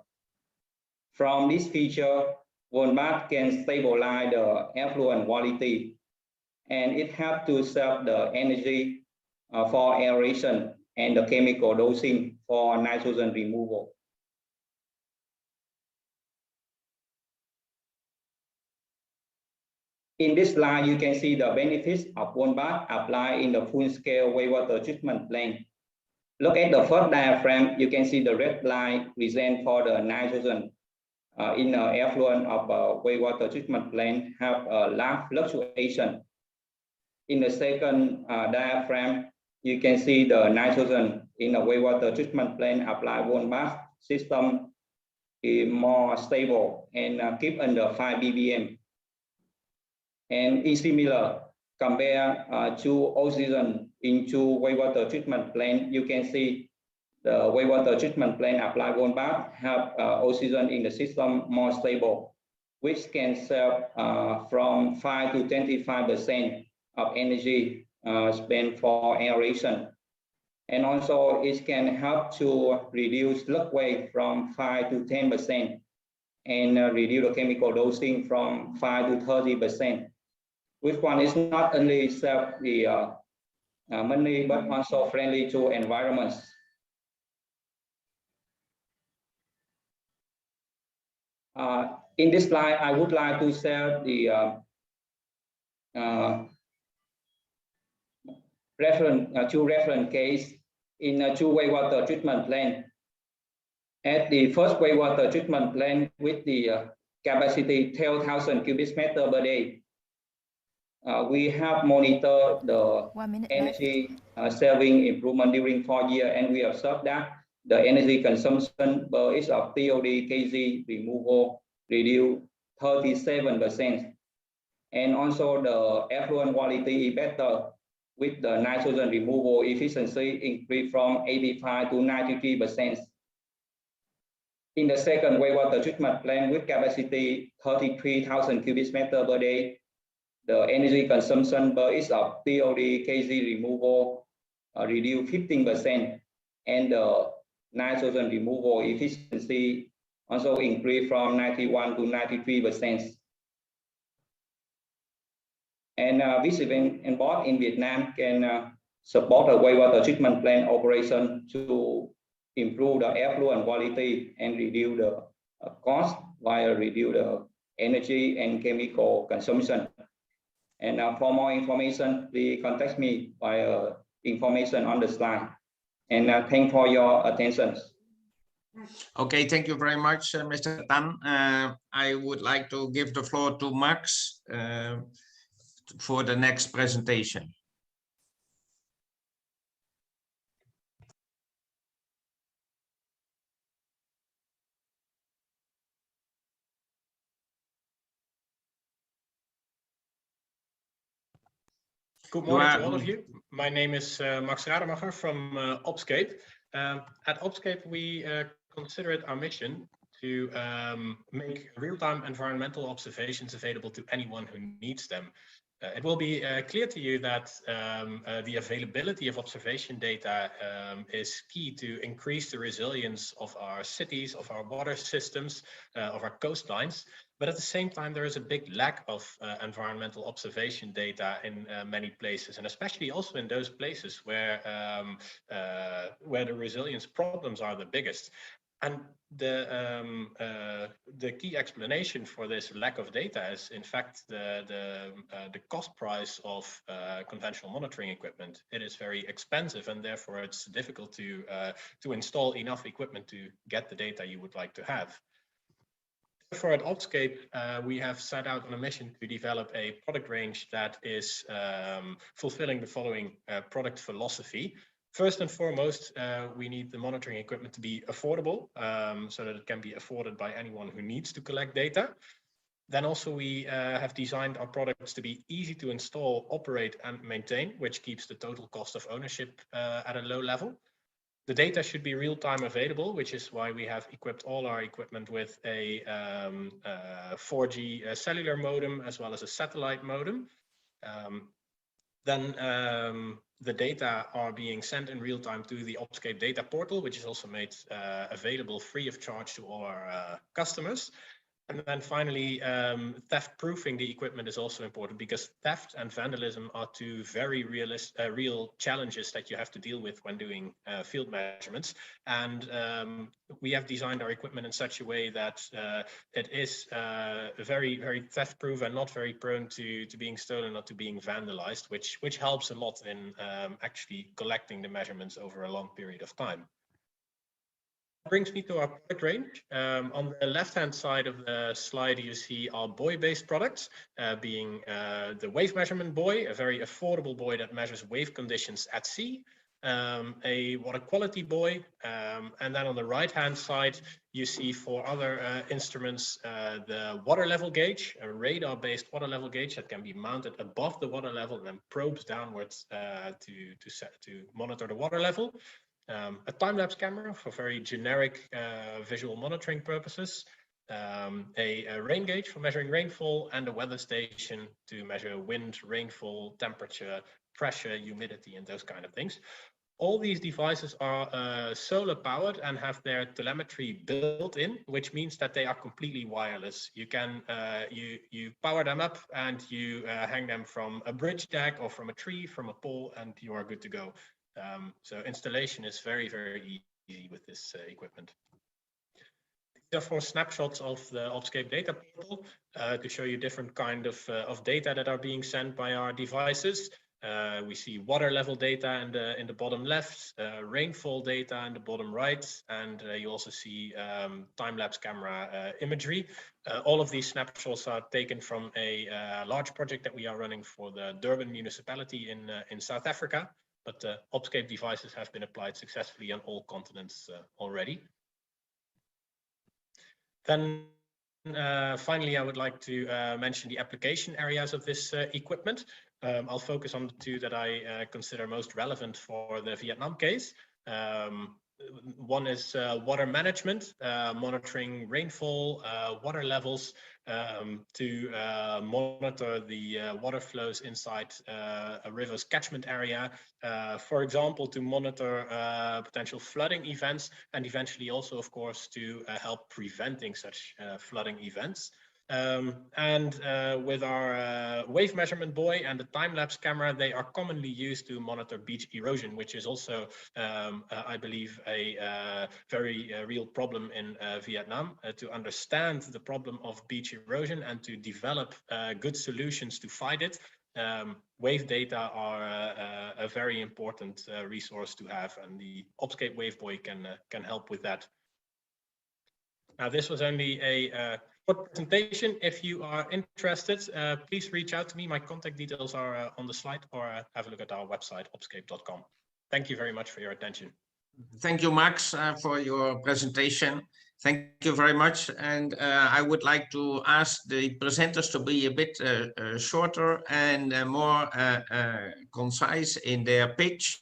From this feature, VONBAT can stabilize the effluent quality, and it helps to save the energy for aeration and the chemical dosing for nitrogen removal. In this slide, you can see the benefits of VONBAT applied in the full-scale wastewater treatment plant. Look at the first diagram. You can see the red line present for the nitrogen in the effluent of a wastewater treatment plant have a large fluctuation. In the second diagram, you can see the nitrogen in a wastewater treatment plant applied VONBAT system is more stable and keep under 5 ppm. And is similar compare two oxygen into wastewater treatment plant, you can see the wastewater treatment plant applied one bath have oxygen in the system more stable, which can save from 5 to 25% of energy spent for aeration. And also it can help to reduce sludge weight from 5 to 10% and reduce the chemical dosing from 5 to 30%. Which one is not only save the money but also friendly to environments. In this slide, I would like to share the two reference case in a two wastewater treatment plant. At the first wastewater treatment plant with the capacity 10,000 cubic meter per day, we have monitored the energy saving improvement during 4 years, and we observed that the energy consumption per each of TOD kg removal reduced 37%. And also the effluent quality is better with the nitrogen removal efficiency increased from 85 to 93%. In the second wastewater treatment plant with capacity 33,000 cubic meter per day, the energy consumption per each of TOD kg removal reduced 15%, and the nitrogen removal efficiency also increased from 91 to 93%. And this event and board in Vietnam can support a wastewater treatment plant operation to improve the effluent quality and reduce the cost while reduce the energy and chemical consumption. And for more information, please contact me via information on the slide. And thank for your attention. Okay, thank you very much, Mr. Tan. I would like to give the floor to Max for the next presentation. Good morning to all of you. My name is Max Rademacher from Opscape. At Opscape, we consider it our mission to make real-time environmental observations available to anyone who needs them. It will be clear to you that the availability of observation data is key to increase the resilience of our cities, of our water systems, of our coastlines. But at the same time, there is a big lack of environmental observation data in many places, and especially also in those places where the resilience problems are the biggest. And the key explanation for this lack of data is, in fact, the cost price of conventional monitoring equipment. It is very expensive, and therefore it's difficult to install enough equipment to get the data you would like to have. Therefore, at Opscape, we have set out on a mission to develop a product range that is fulfilling the following product philosophy. First and foremost, we need the monitoring equipment to be affordable, so that it can be afforded by anyone who needs to collect data. Then also we have designed our products to be easy to install, operate, and maintain, which keeps the total cost of ownership at a low level. The data should be real-time available, which is why we have equipped all our equipment with a 4G cellular modem as well as a satellite modem. Then the data are being sent in real time to the Opscape data portal, which is also made available free of charge to all our customers. And then finally, theft proofing the equipment is also important, because theft and vandalism are two very real challenges that you have to deal with when doing field measurements. And we have designed our equipment in such a way that it is very, very theft proof and not very prone to being stolen or to being vandalized, which helps a lot in actually collecting the measurements over a long period of time. Brings me to our product range. On the left-hand side of the slide, you see our buoy-based products, being the wave measurement buoy, a very affordable buoy that measures wave conditions at sea. a water quality buoy, and then on the right-hand side, you see for other instruments the water level gauge, a radar-based water level gauge that can be mounted above the water level and then probes downwards to monitor the water level. A time-lapse camera for very generic visual monitoring purposes, a rain gauge for measuring rainfall, and a weather station to measure wind, rainfall, temperature, pressure, humidity, and those kind of things. All these devices are solar powered and have their telemetry built in, which means that they are completely wireless. You can you power them up and you hang them from a bridge deck or from a tree, from a pole, and you are good to go. So installation is very, very easy with this equipment. These are 4 snapshots of the Obscape data portal to show you different kind of data that are being sent by our devices. We see water level data in the bottom left, rainfall data in the bottom right, and you also see time-lapse camera imagery. All of these snapshots are taken from a large project that we are running for the Durban municipality in South Africa. But Obscape devices have been applied successfully on all continents already. Then finally, I would like to mention the application areas of this equipment. I'll focus on the 2 that I consider most relevant for the Vietnam case. One is water management, monitoring rainfall, water levels to monitor the water flows inside a river's catchment area, for example, to monitor potential flooding events, and eventually also, of course, to help preventing such flooding events. With our wave measurement buoy and the time-lapse camera, they are commonly used to monitor beach erosion, which is also, I believe, a very real problem in Vietnam. To understand the problem of beach erosion and to develop good solutions to fight it, wave data are a very important resource to have, and the Obscape wave buoy can help with that. Now, this was only a presentation. If you are interested, please reach out to me. My contact details are on the slide, or have a look at our website, obscape.com. Thank you very much for your attention. Thank you, Max, for your presentation. Thank you very much. And I would like to ask the presenters to be a bit shorter and more concise in their pitch,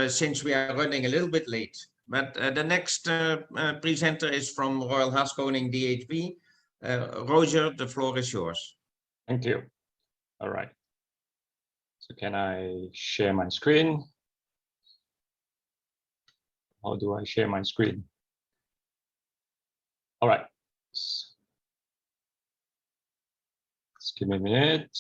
since we are running a little bit late. But the next presenter is from Royal Haskoning DHB. Roger, the floor is yours. Thank you. All right. So can I share my screen? How do I share my screen? All right. Just give me a minute.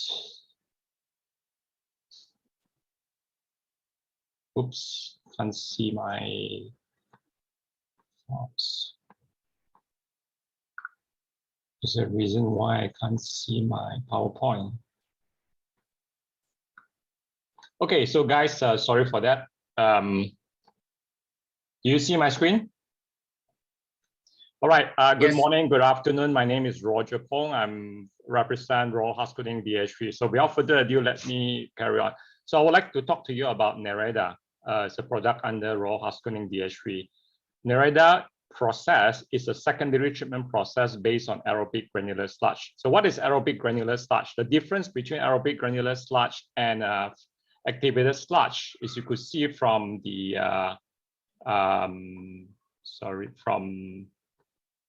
Oops, can't see my forms. Is there a reason why I can't see my PowerPoint? Okay, so guys, sorry for that. Do you see my screen? All right, good morning, good afternoon. My name is Roger Pong. I represent Royal Haskoning DHB. So without further ado, let me carry on. So I would like to talk to you about Nereda. It's a product under Royal Haskoning DHB. Nereda process is a secondary treatment process based on aerobic granular sludge. So what is aerobic granular sludge? The difference between aerobic granular sludge and activated sludge is you could see from the from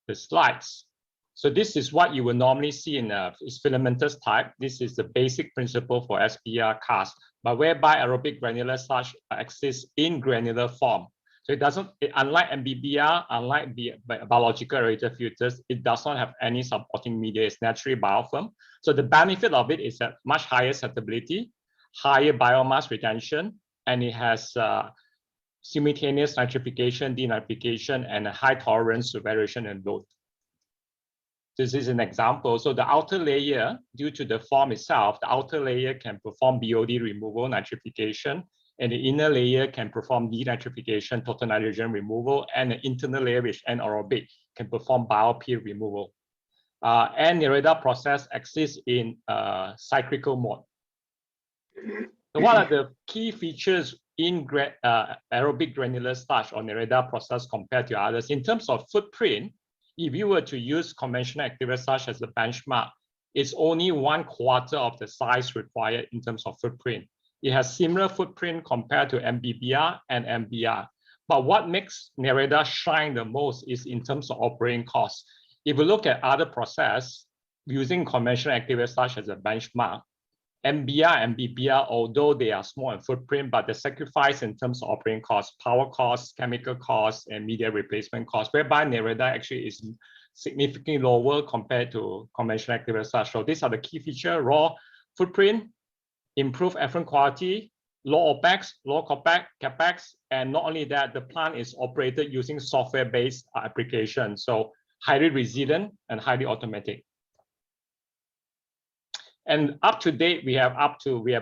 the slides. So this is what you will normally see in is filamentous type. This is the basic principle for SPR cast, but whereby aerobic granular sludge exists in granular form. So it doesn't, unlike MBBR, unlike the biological aerator filters, it does not have any supporting media. It's naturally biofilm. So the benefit of it is a much higher settability, higher biomass retention, and it has simultaneous nitrification, denitrification, and a high tolerance to variation in load. This is an example. So the outer layer, due to the form itself, the outer layer can perform BOD removal, nitrification, and the inner layer can perform denitrification, total nitrogen removal, and the internal layer, which is anaerobic, can perform bio-P removal. And Nereda process exists in cyclical mode. So what are the key features aerobic granular starch or Nereda process compared to others. In terms of footprint, if you were to use conventional activated starch as a benchmark, it's only 1/4 of the size required in terms of footprint. It has similar footprint compared to MBBR and MBR. But what makes Nereda shine the most is in terms of operating costs. If you look at other process using conventional activated starch as a benchmark, MBR and MBBR, although they are small in footprint, but the sacrifice in terms of operating costs, power costs, chemical costs, and media replacement costs, whereby Nereda actually is significantly lower compared to conventional activated starch. So these are the key features: raw footprint, improved effluent quality, low OPEX, low CAPEX, and not only that, the plant is operated using software-based application, so highly resilient and highly automatic. And up to date, we have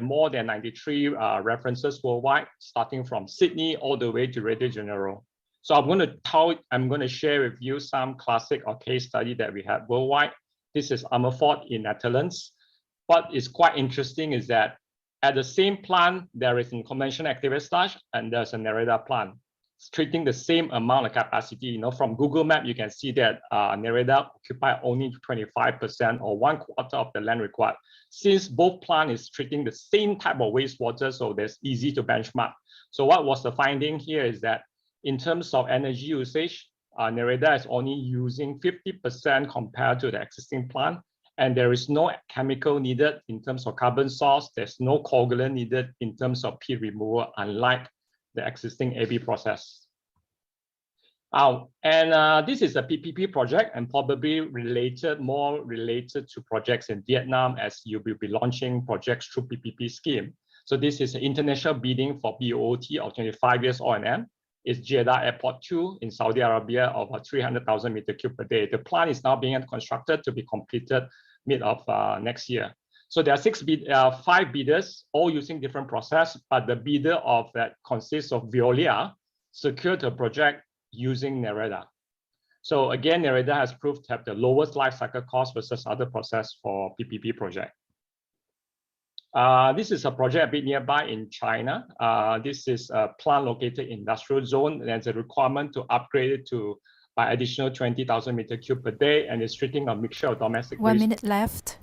more than 93 references worldwide, starting from Sydney all the way to Rio de Janeiro. So I'm going to share with you some classic or case study that we have worldwide. This is Amersfoort in Netherlands. What is quite interesting is that at the same plant, there is a conventional activated starch and there's a Nereda plant. It's treating the same amount of capacity. You know, from Google Map, you can see that Nereda occupy only 25% or 1/4 of the land required. Since both plants is treating the same type of wastewater, so that's easy to benchmark. So what was the finding here is that in terms of energy usage, Nereda is only using 50% compared to the existing plant, and there is no chemical needed in terms of carbon source. There's no coagulant needed in terms of peat removal, unlike the existing AB process. This is a PPP project and probably more related to projects in Vietnam, as you will be launching projects through PPP scheme. So this is an international bidding for BOOT of 25 years O&M. It's Jeddah Airport 2 in Saudi Arabia of 300,000 m3 per day. The plant is now being constructed to be completed mid of next year. So there are 5 bidders, all using different process, but the bidder of that consists of Veolia, secured a project using Nereda. So again, Nereda has proved to have the lowest life cycle cost versus other process for PPP project. This is a project a bit nearby in China. This is a plant located in industrial zone. There's a requirement to upgrade it to by additional 20,000 m3 per day, and it's treating a mixture of domestic waste. 1 minute left.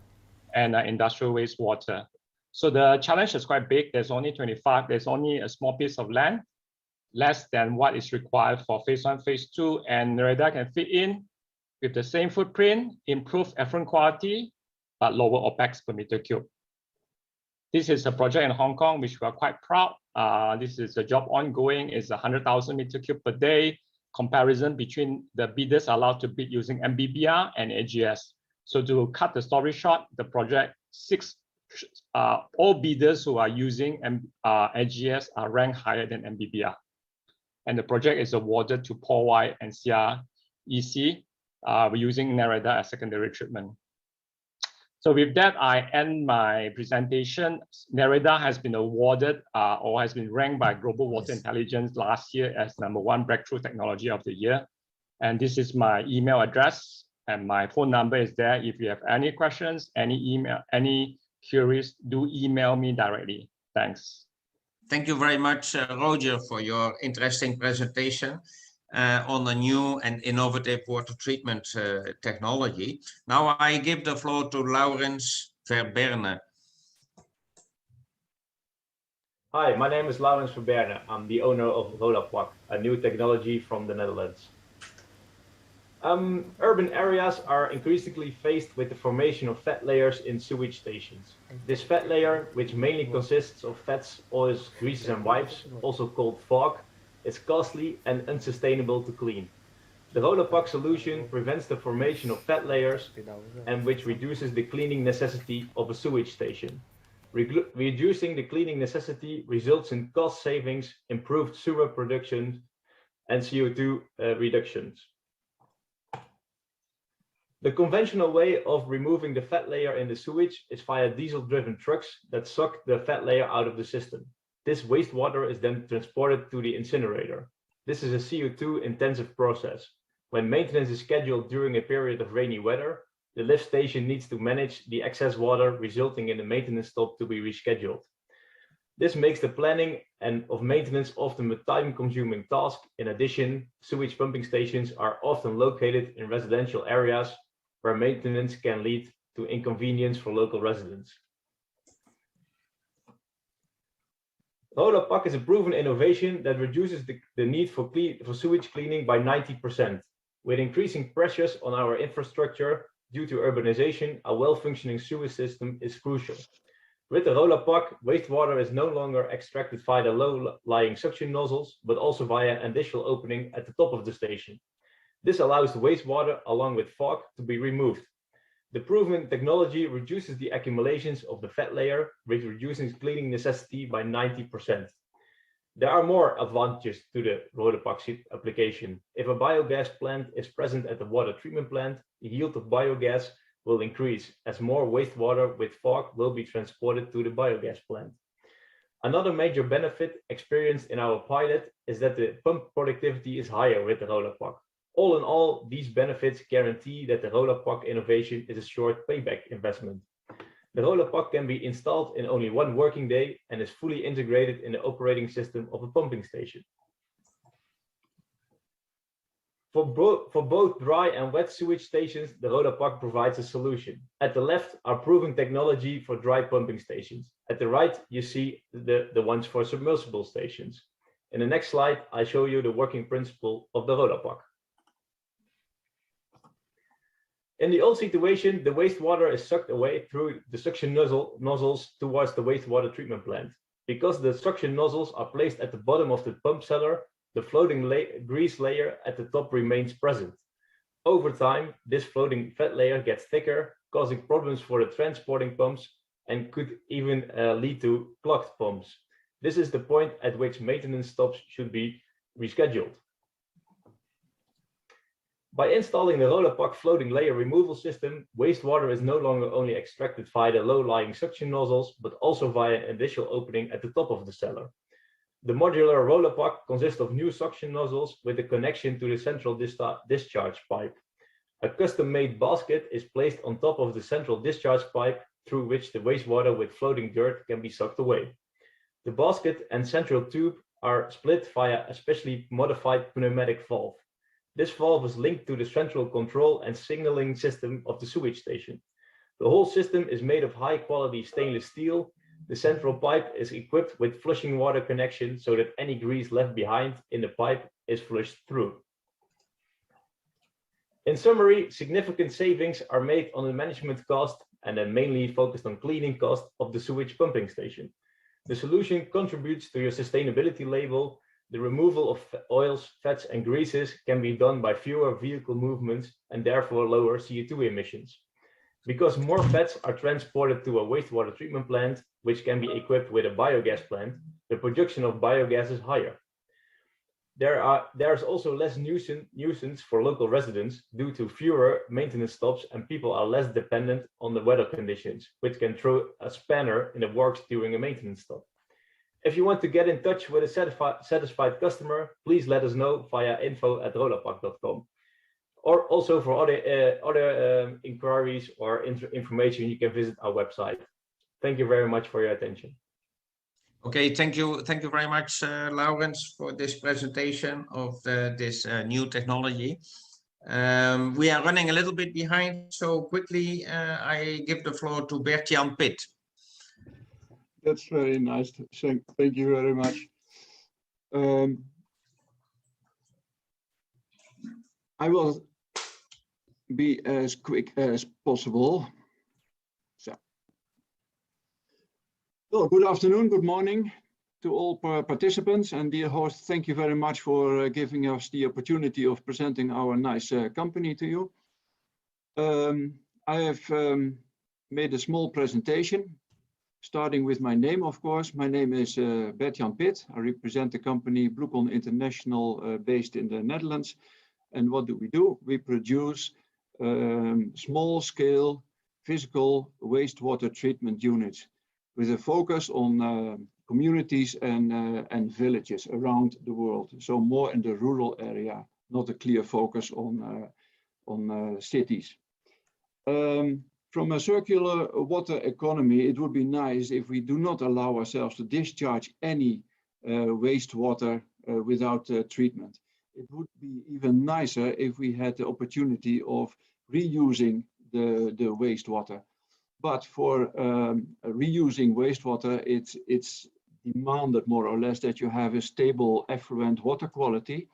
And industrial wastewater. So the challenge is quite big. There's only a small piece of land, less than what is required for phase 1, phase 2, and Nereda can fit in with the same footprint, improved effluent quality, but lower OPEX per meter cube. This is a project in Hong Kong, which we are quite proud. This is a job ongoing. It's 100,000 m3 per day. Comparison between the bidders allowed to bid using MBBR and AGS. So to cut the story short, the project all bidders who are using AGS are ranked higher than MBBR. And the project is awarded to Paul White and CREC using Nereda as secondary treatment. So with that, I end my presentation. Nereda has been awarded or has been ranked by Global Water Intelligence last year as #1 Breakthrough Technology of the Year. And this is my email address. And my phone number is there. If you have any questions, any queries, do email me directly. Thanks. Thank you very much, Roger, for your interesting presentation on the new and innovative water treatment technology. Now I give the floor to Laurens Verberne. Hi, my name is Laurens Verberne. I'm the owner of Envelopment, a new technology from the Netherlands. Urban areas are increasingly faced with the formation of fat layers in sewage stations. This fat layer, which mainly consists of fats, oils, greases and wipes, also called fog, is costly and unsustainable to clean. The Rolopack solution prevents the formation of fat layers and which reduces the cleaning necessity of a sewage station. Reducing the cleaning necessity results in cost savings, improved sewer production and CO2 reductions. The conventional way of removing the fat layer in the sewage is via diesel-driven trucks that suck the fat layer out of the system. This wastewater is then transported to the incinerator. This is a CO2-intensive process. When maintenance is scheduled during a period of rainy weather, the lift station needs to manage the excess water, resulting in the maintenance stop to be rescheduled. This makes the planning and of maintenance often a time-consuming task. In addition, sewage pumping stations are often located in residential areas where maintenance can lead to inconvenience for local residents. Rolapak is a proven innovation that reduces the need for sewage cleaning by 90%. With increasing pressures on our infrastructure due to urbanization, a well-functioning sewage system is crucial. With the Rolapak, wastewater is no longer extracted via the low-lying suction nozzles, but also via an additional opening at the top of the station. This allows the wastewater, along with fog, to be removed. The proven technology reduces the accumulations of the fat layer, which reduces cleaning necessity by 90%. There are more advantages to the Rolapak application. If a biogas plant is present at the water treatment plant, the yield of biogas will increase as more wastewater with fog will be transported to the biogas plant. Another major benefit experienced in our pilot is that the pump productivity is higher with the Rolapak. All in all, these benefits guarantee that the Rolapak innovation is a short payback investment. The Rolapak can be installed in only one working day and is fully integrated in the operating system of a pumping station. For both dry and wet sewage stations, the Rolapak provides a solution. At the left are proven technology for dry pumping stations. At the right, you see the ones for submersible stations. In the next slide, I show you the working principle of the Rolapak. In the old situation, the wastewater is sucked away through the suction nozzles towards the wastewater treatment plant. Because the suction nozzles are placed at the bottom of the pump cellar, the floating grease layer at the top remains present. Over time, this floating fat layer gets thicker, causing problems for the transporting pumps and could even lead to clogged pumps. This is the point at which maintenance stops should be rescheduled. By installing the Rolapak floating layer removal system, wastewater is no longer only extracted via the low-lying suction nozzles, but also via an additional opening at the top of the cellar. The modular Rolapak consists of new suction nozzles with a connection to the central discharge pipe. A custom-made basket is placed on top of the central discharge pipe through which the wastewater with floating dirt can be sucked away. The basket and central tube are split via a specially modified pneumatic valve. This valve is linked to the central control and signaling system of the sewage station. The whole system is made of high-quality stainless steel. The central pipe is equipped with flushing water connection so that any grease left behind in the pipe is flushed through. In summary, significant savings are made on the management cost and then mainly focused on cleaning cost of the sewage pumping station. The solution contributes to your sustainability label. The removal of oils, fats, and greases can be done by fewer vehicle movements and therefore lower CO2 emissions. Because more fats are transported to a wastewater treatment plant, which can be equipped with a biogas plant, the production of biogas is higher. There's also less nuisance for local residents due to fewer maintenance stops, and people are less dependent on the weather conditions, which can throw a spanner in the works during a maintenance stop. If you want to get in touch with a satisfied customer, please let us know via info@rolapak.com. Or also for other inquiries or information, you can visit our website. Thank you very much for your attention. Okay, thank you very much, Laurens, for this presentation of this new technology. We are running a little bit behind, so quickly I give the floor to Bert-Jan Pitt. That's very nice. Thank you very much. I will be as quick as possible. So, good afternoon, good morning to all participants, and dear host, thank you very much for giving us the opportunity of presenting our nice company to you. I have made a small presentation, starting with my name, of course. My name is Bert-Jan Pitt. I represent the company Bloemcon International based in the Netherlands. And what do? We produce small-scale physical wastewater treatment units with a focus on communities and villages around the world. So more in the rural area, not a clear focus on cities. From a circular water economy, it would be nice if we do not allow ourselves to discharge any wastewater without treatment. It would be even nicer if we had the opportunity of reusing the wastewater. But for reusing wastewater, it's demanded more or less that you have a stable effluent water quality.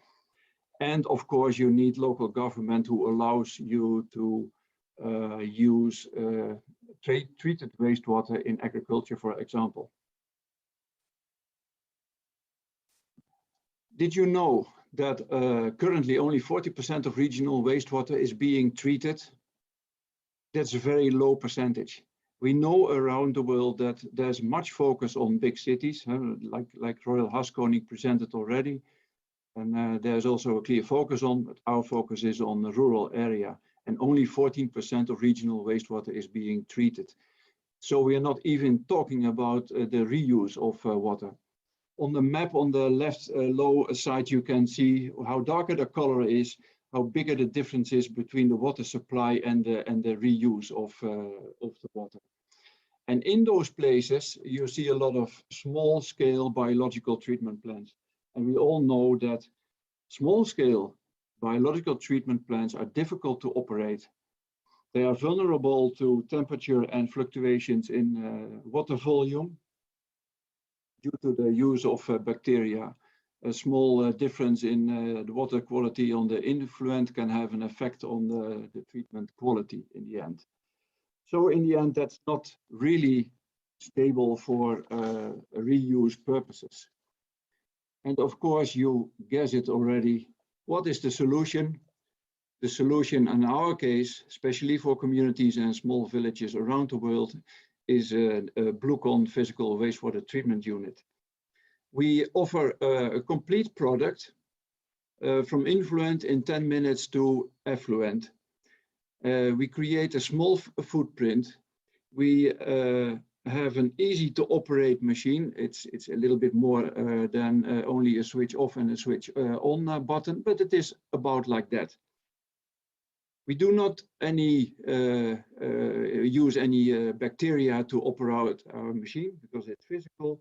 And of course, you need local government who allows you to use treated wastewater in agriculture, for example. Did you know that currently only 40% of regional wastewater is being treated? That's a very low percentage. We know around the world that there's much focus on big cities, like Royal Haskoning presented already. And there's also a clear focus on, but our focus is on the rural area. And only 14% of regional wastewater is being treated. So we are not even talking about the reuse of water. On the map on the left low side, you can see how darker the color is, how bigger the difference is between the water supply and the reuse of the water. And in those places, you see a lot of small-scale biological treatment plants. And we all know that small-scale biological treatment plants are difficult to operate. They are vulnerable to temperature and fluctuations in water volume due to the use of bacteria. A small difference in the water quality on the influent can have an effect on the treatment quality in the end. So in the end, that's not really stable for reuse purposes. And of course, you guess it already. What is the solution? The solution in our case, especially for communities and small villages around the world, is a Bluecon physical wastewater treatment unit. We offer a complete product from influent in 10 minutes to effluent. We create a small footprint. We have an easy to operate machine. It's a little bit more than only a switch off and a switch on button, but it is about like that. We do not use any bacteria to operate our machine because it's physical.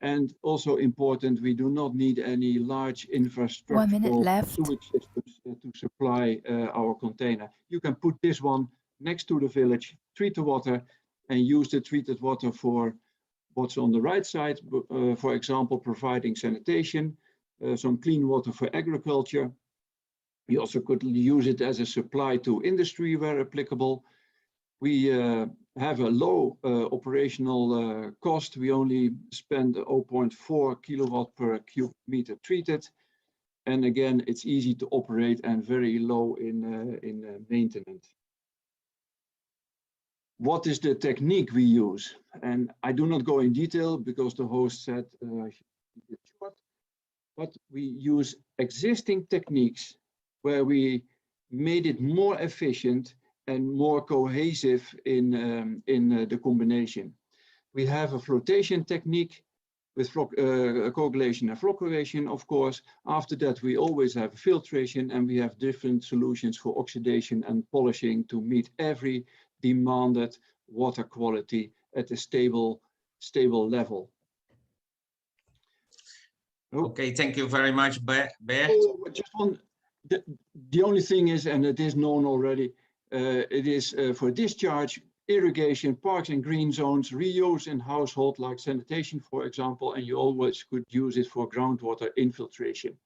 And also important, we do not need any large infrastructural sewage systems to supply our container. You can put this one next to the village, treat the water, and use the treated water for what's on the right side, for example, providing sanitation, some clean water for agriculture. We also could use it as a supply to industry where applicable. We have a low operational cost. We only spend 0.4 kilowatt per cubic meter treated. And again, it's easy to operate and very low in maintenance. What is the technique we use? And I do not go in detail because the host said I should keep it short. But we use existing techniques where we made it more efficient and more cohesive in the combination. We have a flotation technique with coagulation and flocculation, of course. After that, we always have filtration, and we have different solutions for oxidation and polishing to meet every demanded water quality at a stable level. Okay, thank you very much, Bert. Oh, just one. The only thing is, and it is known already, it is for discharge, irrigation, parks and green zones, reuse in household like sanitation, for example, and you always could use it for groundwater infiltration.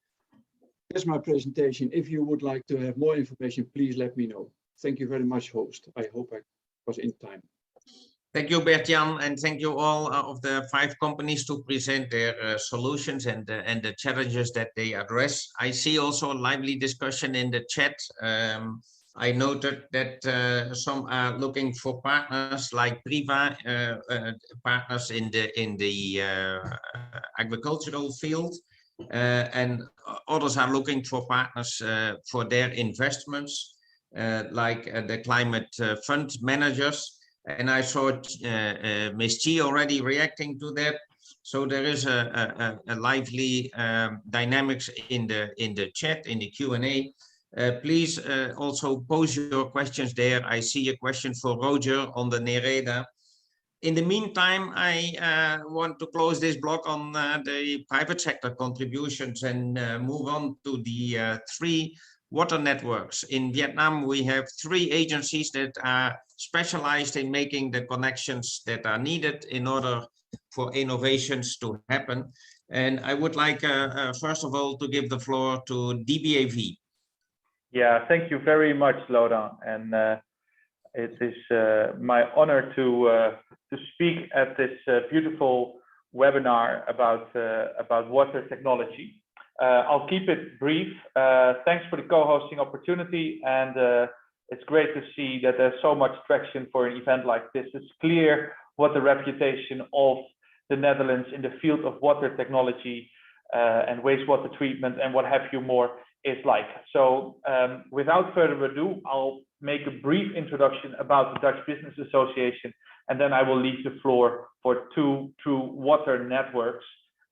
That's my presentation. If you would like to have more information, please let me know. Thank you very much, host. I hope I was in time. Thank you, Bert-Jan, and thank you all of the 5 companies to present their solutions and the challenges that they address. I see also a lively discussion in the chat. I noted that some are looking for partners like Priva, partners in the agricultural field, and others are looking for partners for their investments, like the climate fund managers. And I saw Ms. Chi already reacting to that. So there is a lively dynamics in the chat, in the Q&A. Please also pose your questions there. I see a question for Roger on the Nereda. In the meantime, I want to close this block on the private sector contributions and move on to the 3 water networks. In Vietnam, we have 3 agencies that are specialized in making the connections that are needed in order for innovations to happen. And I would like, first of all, to give the floor to DBAV. Yeah, thank you very much, Laurent. And it is my honor to speak at this beautiful webinar about water technology. I'll keep it brief. Thanks for the co-hosting opportunity, and it's great to see that there's so much traction for an event like this. It's clear what the reputation of the Netherlands in the field of water technology and wastewater treatment and what have you more is like. So without further ado, I'll make a brief introduction about the Dutch Business Association, and then I will leave the floor for 2 true water networks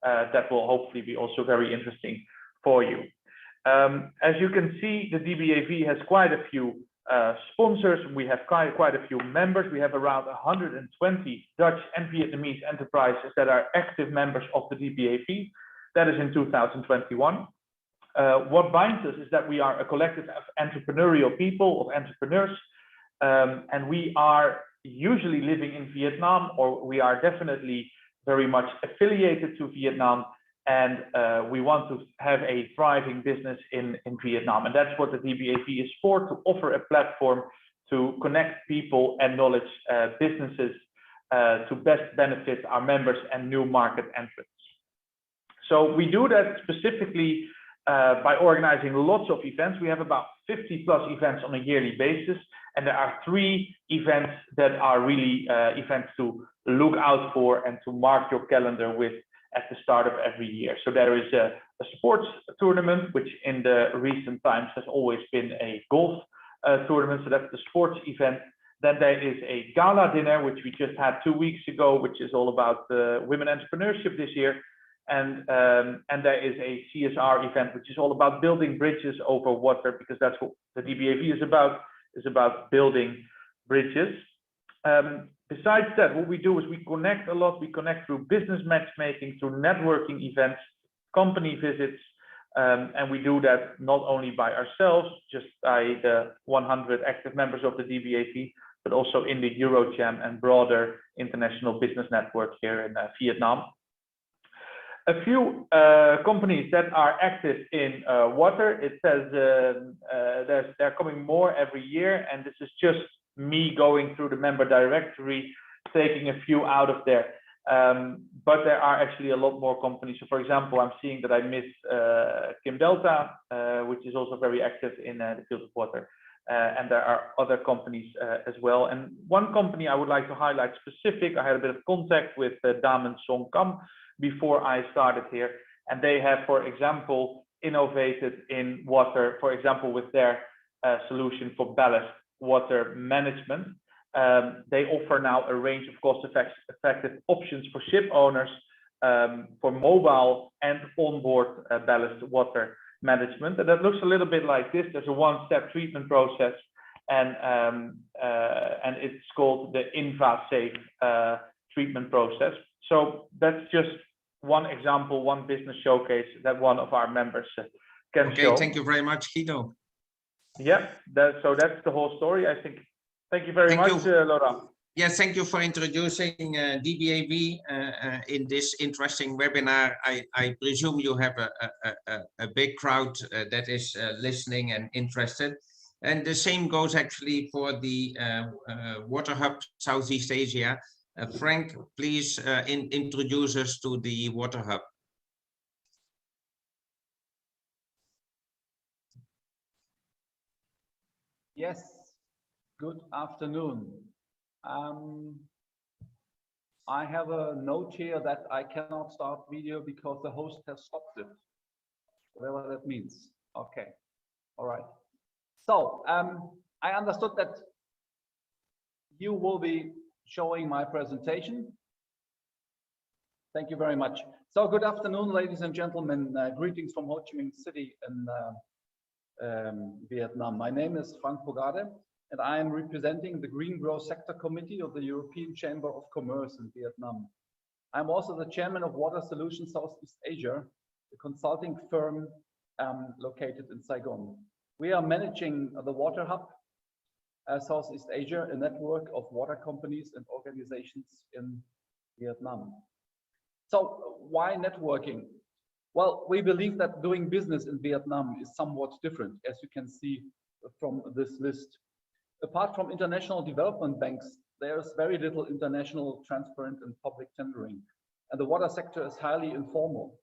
that will hopefully be also very interesting for you. As you can see, the DBAV has quite a few sponsors. We have quite a few members. We have around 120 Dutch and Vietnamese enterprises that are active members of the DBAV. That is in 2021. What binds us is that we are a collective of entrepreneurial people, of entrepreneurs, and we are usually living in Vietnam, or we are definitely very much affiliated to Vietnam, and we want to have a thriving business in Vietnam. And that's what the DBAV is for, to offer a platform to connect people and knowledge businesses to best benefit our members and new market entrants. So we do that specifically by organizing lots of events. We have about 50 plus events on a yearly basis, and there are 3 events that are really events to look out for and to mark your calendar with at the start of every year. So there is a sports tournament, which in the recent times has always been a golf tournament, so that's the sports event. Then there is a gala dinner, which we just had 2 weeks ago, which is all about women entrepreneurship this year. And there is a CSR event, which is all about building bridges over water, because that's what the DBAV is about building bridges. Besides that, what we do is we connect a lot. We connect through business matchmaking, through networking events, company visits, and we do that not only by ourselves, just by the 100 active members of the DBAV, but also in the Eurojam and broader international business network here in Vietnam. A few companies that are active in water, it says they're coming more every year, and this is just me going through the member directory, taking a few out of there. But there are actually a lot more companies. So for example, I'm seeing that I missed Mekong Delta, which is also very active in the field of water. And there are other companies as well. And one company I would like to highlight specific, I had a bit of contact with Damen Song Kam before I started here. And they have, for example, innovated in water, for example, with their solution for ballast water management. They offer now a range of cost-effective options for ship owners for mobile and onboard ballast water management. And that looks a little bit like this. There's a one-step treatment process, and it's called the InvaSafe treatment process. So that's just one example, one business showcase that one of our members can show. Okay, thank you very much, Guido. Yeah, so that's the whole story, I think. Thank you very much, Laurent. Yes, thank you for introducing DBAV in this interesting webinar. I presume you have a big crowd that is listening and interested. And the same goes actually for the Water Hub Southeast Asia. Frank, please introduce us to the Water Hub. Yes, good afternoon. I have a note here that I cannot start video because the host has stopped it, whatever that means. Okay, all right. So I understood that you will be showing my presentation. Thank you very much. So good afternoon, ladies and gentlemen. Greetings from Ho Chi Minh City in Vietnam. My name is Frank Pogade, and I am representing the Green Growth Sector Committee of the European Chamber of Commerce in Vietnam. I'm also the chairman of Water Solutions Southeast Asia, a consulting firm located in Saigon. We are managing the Water Hub Southeast Asia, a network of water companies and organizations in Vietnam. So why networking? Well, we believe that doing business in Vietnam is somewhat different, as you can see from this list. Apart from international development banks, there's very little international, transparent and public tendering, and the water sector is highly informal.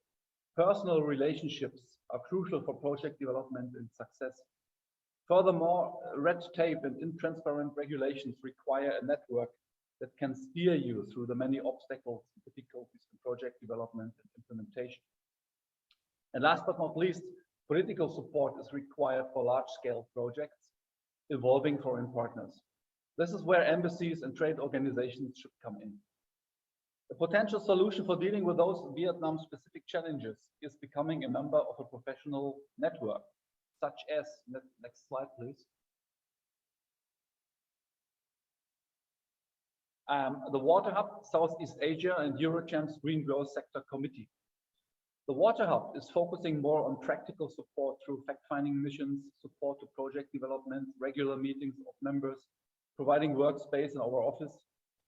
Personal relationships are crucial for project development and success. Furthermore, red tape and intransparent regulations require a network that can steer you through the many obstacles and difficulties in project development and implementation. And last but not least, political support is required for large-scale projects involving foreign partners. This is where embassies and trade organizations should come in. A potential solution for dealing with those Vietnam-specific challenges is becoming a member of a professional network, such as, next slide please, the Water Hub, Southeast Asia and Eurochamp's Green Growth Sector Committee. The Water Hub is focusing more on practical support through fact-finding missions, support to project development, regular meetings of members, providing workspace in our office,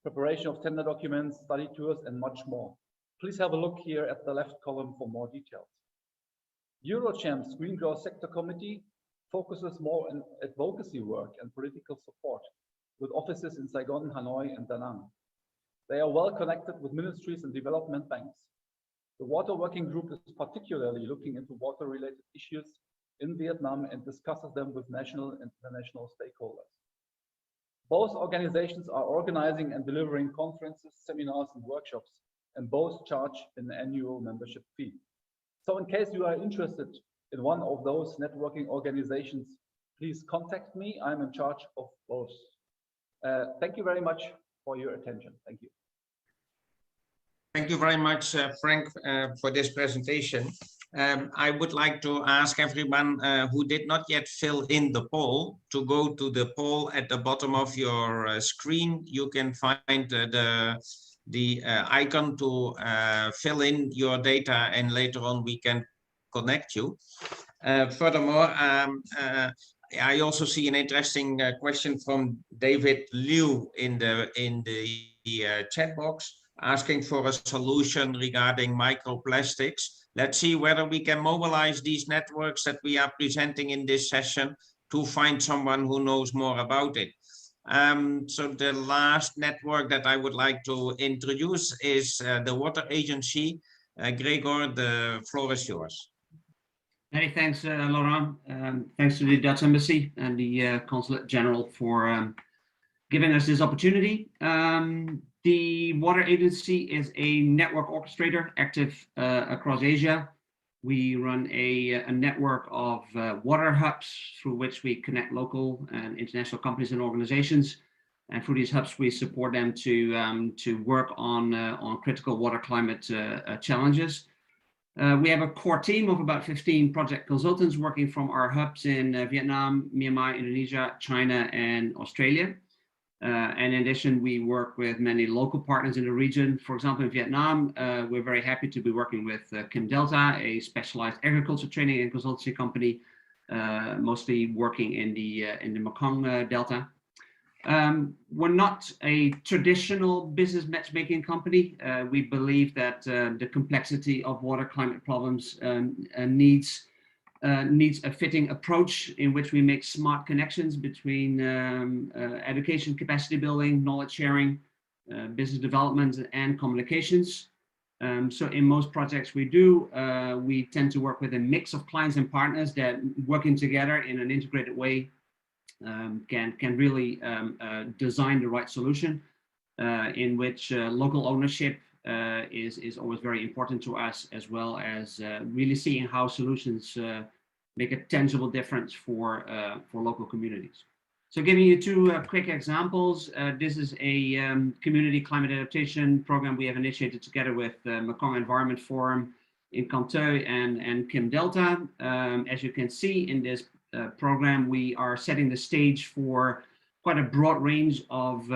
preparation of tender documents, study tours, and much more. Please have a look here at the left column for more details. Eurochamp's Green Growth Sector Committee focuses more on advocacy work and political support, with offices in Saigon, Hanoi, and Da Nang. They are well connected with ministries and development banks. The Water Working Group is particularly looking into water-related issues in Vietnam and discusses them with national and international stakeholders. Both organizations are organizing and delivering conferences, seminars, and workshops, and both charge an annual membership fee. So in case you are interested in one of those networking organizations, please contact me. I'm in charge of both. Thank you very much for your attention. Thank you. Thank you very much, Frank, for this presentation. I would like to ask everyone who did not yet fill in the poll to go to the poll at the bottom of your screen. You can find the icon to fill in your data, and later on we can connect you. Furthermore, I also see an interesting question from David Liu in the chat box, asking for a solution regarding microplastics. Let's see whether we can mobilize these networks that we are presenting in this session to find someone who knows more about it. So the last network that I would like to introduce is the Water Agency. Gregor, the floor is yours. Many thanks, Laurent. Thanks to the Dutch Embassy and the Consulate General for giving us this opportunity. The Water Agency is a network orchestrator active across Asia. We run a network of water hubs through which we connect local and international companies and organizations. And through these hubs, we support them to work on critical water climate challenges. We have a core team of about 15 project consultants working from our hubs in Vietnam, Myanmar, Indonesia, China, and Australia. And in addition, we work with many local partners in the region. For example, in Vietnam, we're very happy to be working with Mekong Delta, a specialized agriculture training and consultancy company, mostly working in the Mekong Delta. We're not a traditional business matchmaking company. We believe that the complexity of water climate problems needs a fitting approach in which we make smart connections between education, capacity building, knowledge sharing, business development, and communications. So in most projects we do, we tend to work with a mix of clients and partners that working together in an integrated way can really design the right solution in which local ownership is always very important to us, as well as really seeing how solutions make a tangible difference for local communities. So giving you two quick examples, this is a community climate adaptation program we have initiated together with Mekong Environment Forum in Can Tho and Mekong Delta. As you can see in this program, we are setting the stage for quite a broad range of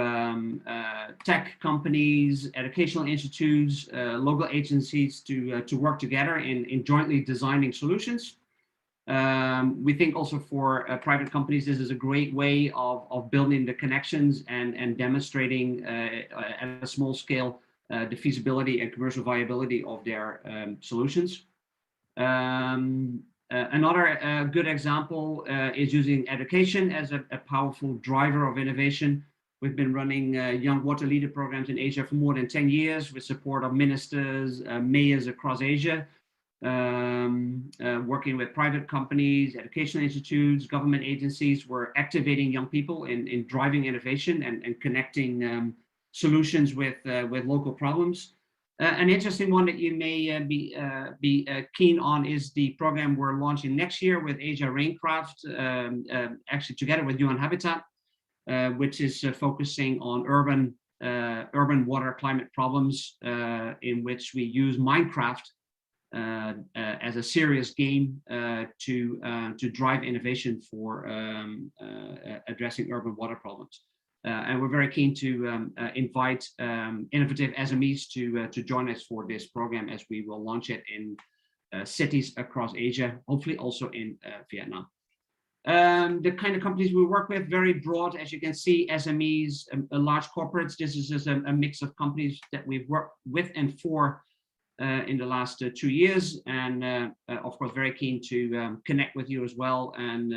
tech companies, educational institutes, local agencies to work together in jointly designing solutions. We think also for private companies, this is a great way of building the connections and demonstrating at a small scale the feasibility and commercial viability of their solutions. Another good example is using education as a powerful driver of innovation. We've been running young water leader programs in Asia for more than 10 years with support of ministers, mayors across Asia, working with private companies, educational institutes, government agencies. We're activating young people in driving innovation and connecting solutions with local problems. An interesting one that you may be keen on is the program we're launching next year with Asia Raincraft, actually together with UN Habitat, which is focusing on urban water climate problems, in which we use Minecraft as a serious game to drive innovation for addressing urban water problems. And we're very keen to invite innovative SMEs to join us for this program as we will launch it in cities across Asia, hopefully also in Vietnam. The kind of companies we work with, very broad, as you can see, SMEs, large corporates. This is just a mix of companies that we've worked with and for in the last 2 years, and of course very keen to connect with you as well. And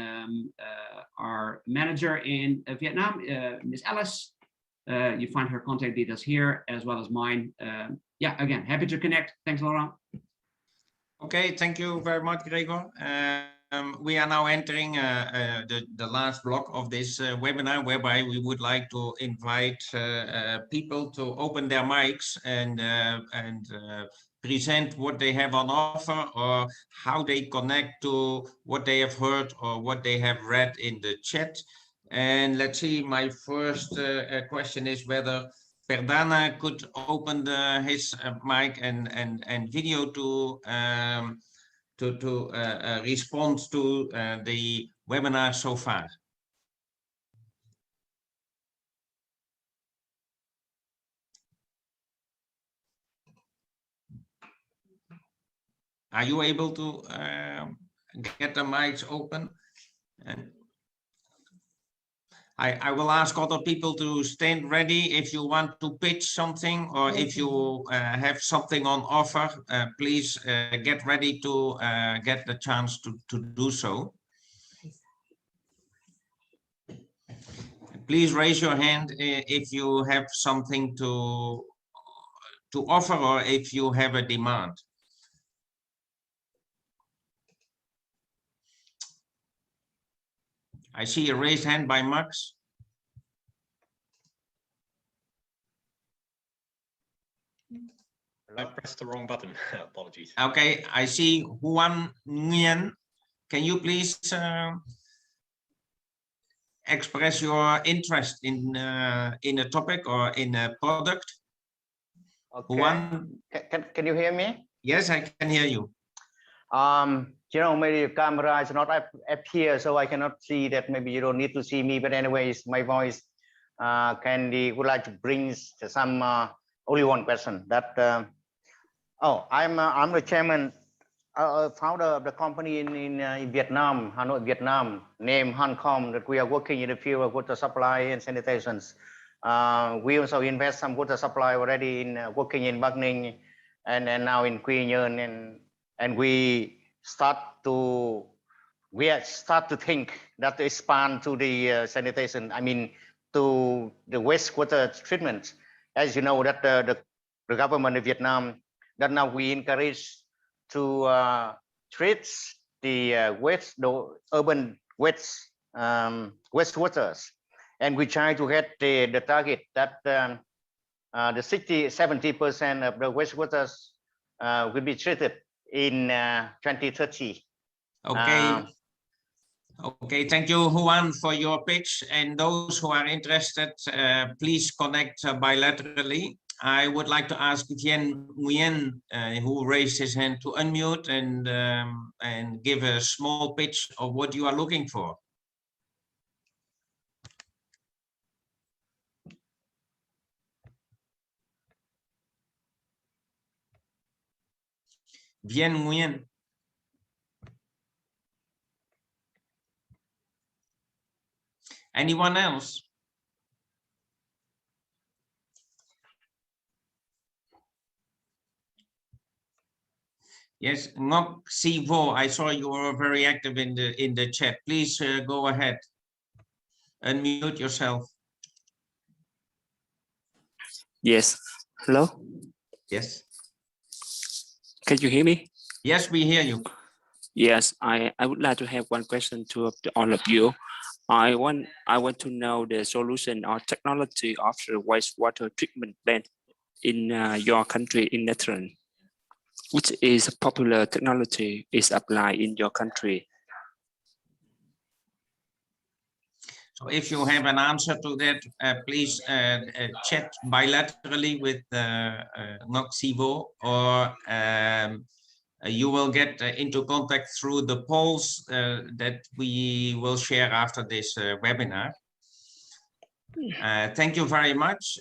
our manager in Vietnam, Ms. Alice, you find her contact details here as well as mine. Yeah, again, happy to connect. Thanks, Laurent. Okay, thank you very much, Gregor. We are now entering the last block of this webinar, whereby we would like to invite people to open their mics and present what they have on offer, or how they connect to what they have heard or what they have read in the chat. And let's see, my first question is whether Perdana could open his mic and video to respond to the webinar so far. Are you able to get the mics open? And I will ask other people to stand ready if you want to pitch something, or if you have something on offer, please get ready to get the chance to do so. Please raise your hand if you have something to offer, or if you have a demand. I see a raised hand by Max. I pressed the wrong button. Apologies. Okay, I see Huan Nguyen. Can you please express your interest in a topic or in a product? Okay. Huan? Can you hear me? Yes, I can hear you. You know, maybe the camera is not up here, so I cannot see that. Maybe you don't need to see me, but anyways, my voice would like to bring some only one question. That I'm the chairman, founder of the company in Vietnam, Hanoi, Vietnam, named Hancom, that we are working in the field of water supply and sanitations. We also invest some water supply already in working in Wageningen and now in Quy Nhơn, and we start to think that to expand to the sanitation, I mean to the wastewater treatment. As you know, that the government of Vietnam, that now we encourage to treat the urban wastewaters, and we try to get the target that the 60-70% of the wastewaters will be treated in 2030. Okay. Okay, thank you, Juan, for your pitch. And those who are interested, please connect bilaterally. I would like to ask Thien Nguyen, who raised his hand, to unmute and give a small pitch of what you are looking for. Thien Nguyen. Anyone else? Yes, Ngok Sivo, I saw you were very active in the chat. Please go ahead. Unmute yourself. Yes. Hello? Yes. Can you hear me? Yes, we hear you. Yes, I would like to have one question to all of you. I want to know the solution or technology of the wastewater treatment plant in your country, in Netherlands. Which is a popular technology is applied in your country? So if you have an answer to that, please chat bilaterally with Ngok Sivo, or you will get into contact through the polls that we will share after this webinar. Thank you very much.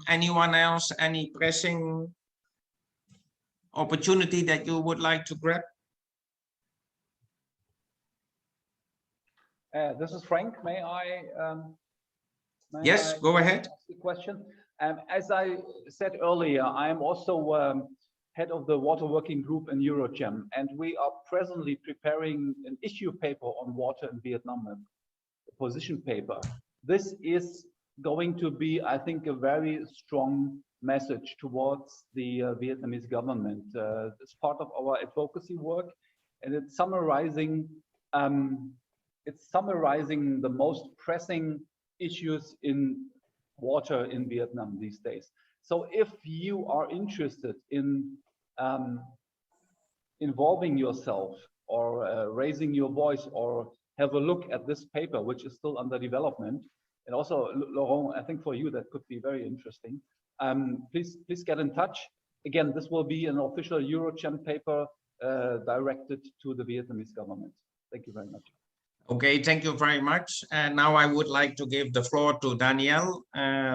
Anyone else, any pressing opportunity that you would like to grab? This is Frank. May Yes, I go ahead. ask a question? As I said earlier, I am also head of the water working group in Eurochem, and we are presently preparing an issue paper on water in Vietnam, a position paper. This is going to be, I think, a very strong message towards the Vietnamese government. It's part of our advocacy work, and it's summarizing the most pressing issues in water in Vietnam these days. So if you are interested in involving yourself or raising your voice, or have a look at this paper, which is still under development, and also Laurent, I think for you that could be very interesting. Please get in touch. Again, this will be an official Eurochem paper directed to the Vietnamese government. Thank you very much. Okay, thank you very much. And now I would like to give the floor to Danielle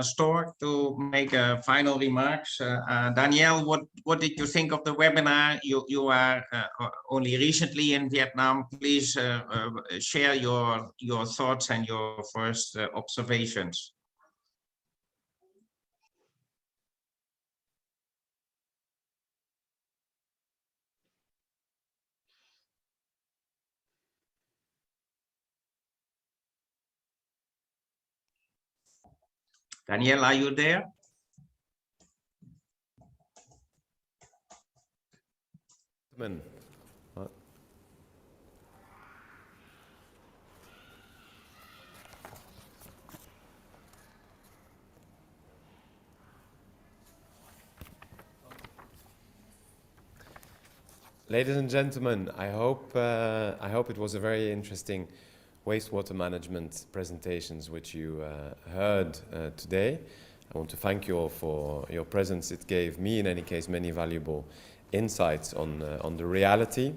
Stork to make final remarks. Danielle, what did you think of the webinar? You are only recently in Vietnam. Please share your thoughts and your first observations. Danielle, are you there? Ladies and gentlemen, I hope it was a very interesting wastewater management presentations which you heard today. I want to thank you all for your presence. It gave me, in any case, many valuable insights on the reality.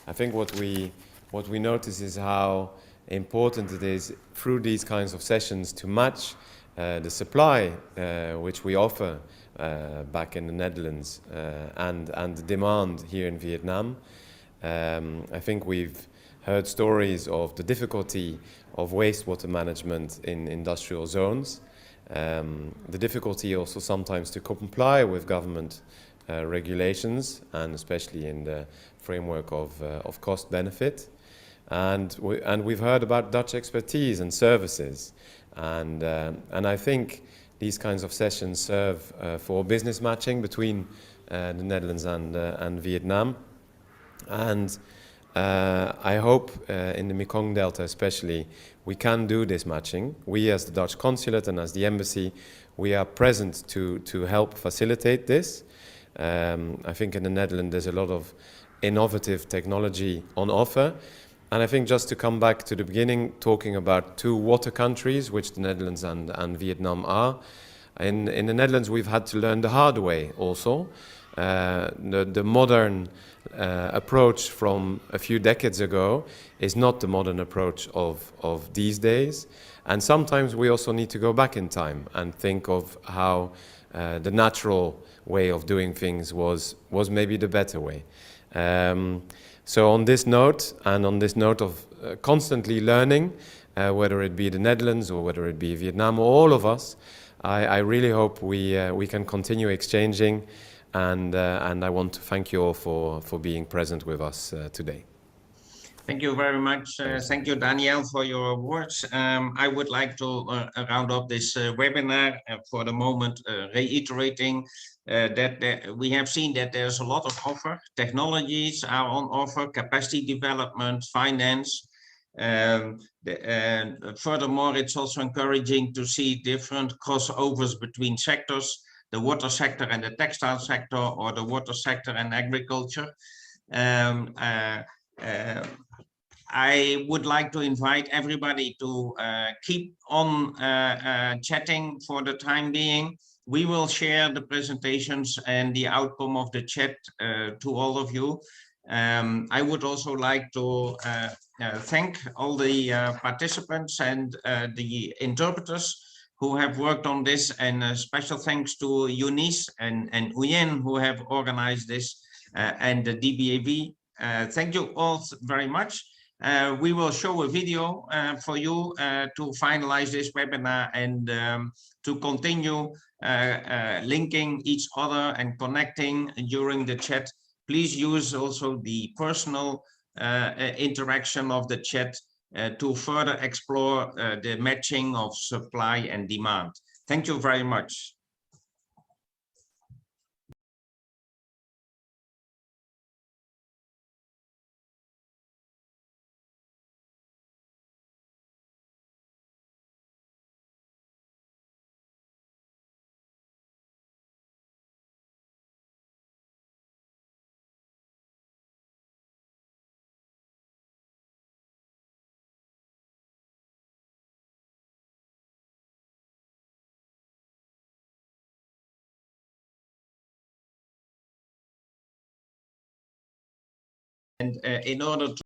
I think what we notice is how important it is through these kinds of sessions to match the supply which we offer back in the Netherlands and the demand here in Vietnam. I think we've heard stories of the difficulty of wastewater management in industrial zones, the difficulty also sometimes to comply with government regulations, and especially in the framework of cost benefit. And we've heard about Dutch expertise and services, and I think these kinds of sessions serve for business matching between the Netherlands and Vietnam. And I hope in the Mekong Delta especially, we can do this matching. We as the Dutch consulate and as the embassy, we are present to help facilitate this. I think in the Netherlands there's a lot of innovative technology on offer. And I think just to come back to the beginning, talking about two water countries, which the Netherlands and Vietnam are, In the Netherlands, we've had to learn the hard way also. The modern approach from a few decades ago is not the modern approach of these days. And sometimes we also need to go back in time and think of how the natural way of doing things was maybe the better way. So on this note, and on this note of constantly learning, whether it be the Netherlands or whether it be Vietnam or all of us, I really hope we can continue exchanging, and I want to thank you all for being present with us today. Thank you very much. Thank you, Daniel, for your words. I would like to round up this webinar for the moment, reiterating that we have seen that there's a lot of offer. Technologies are on offer, capacity development, finance. Furthermore, it's also encouraging to see different crossovers between sectors, the water sector and the textile sector, or the water sector and agriculture. I would like to invite everybody to keep on chatting for the time being. We will share the presentations and the outcome of the chat to all of you. I would also like to thank all the participants and the interpreters who have worked on this, and special thanks to Eunice and Uyen who have organized this, and the DBAV. Thank you all very much. We will show a video for you to finalize this webinar and to continue linking each other and connecting during the chat. Please use also the personal interaction of the chat to further explore the matching of supply and demand. Thank you very much. And in order to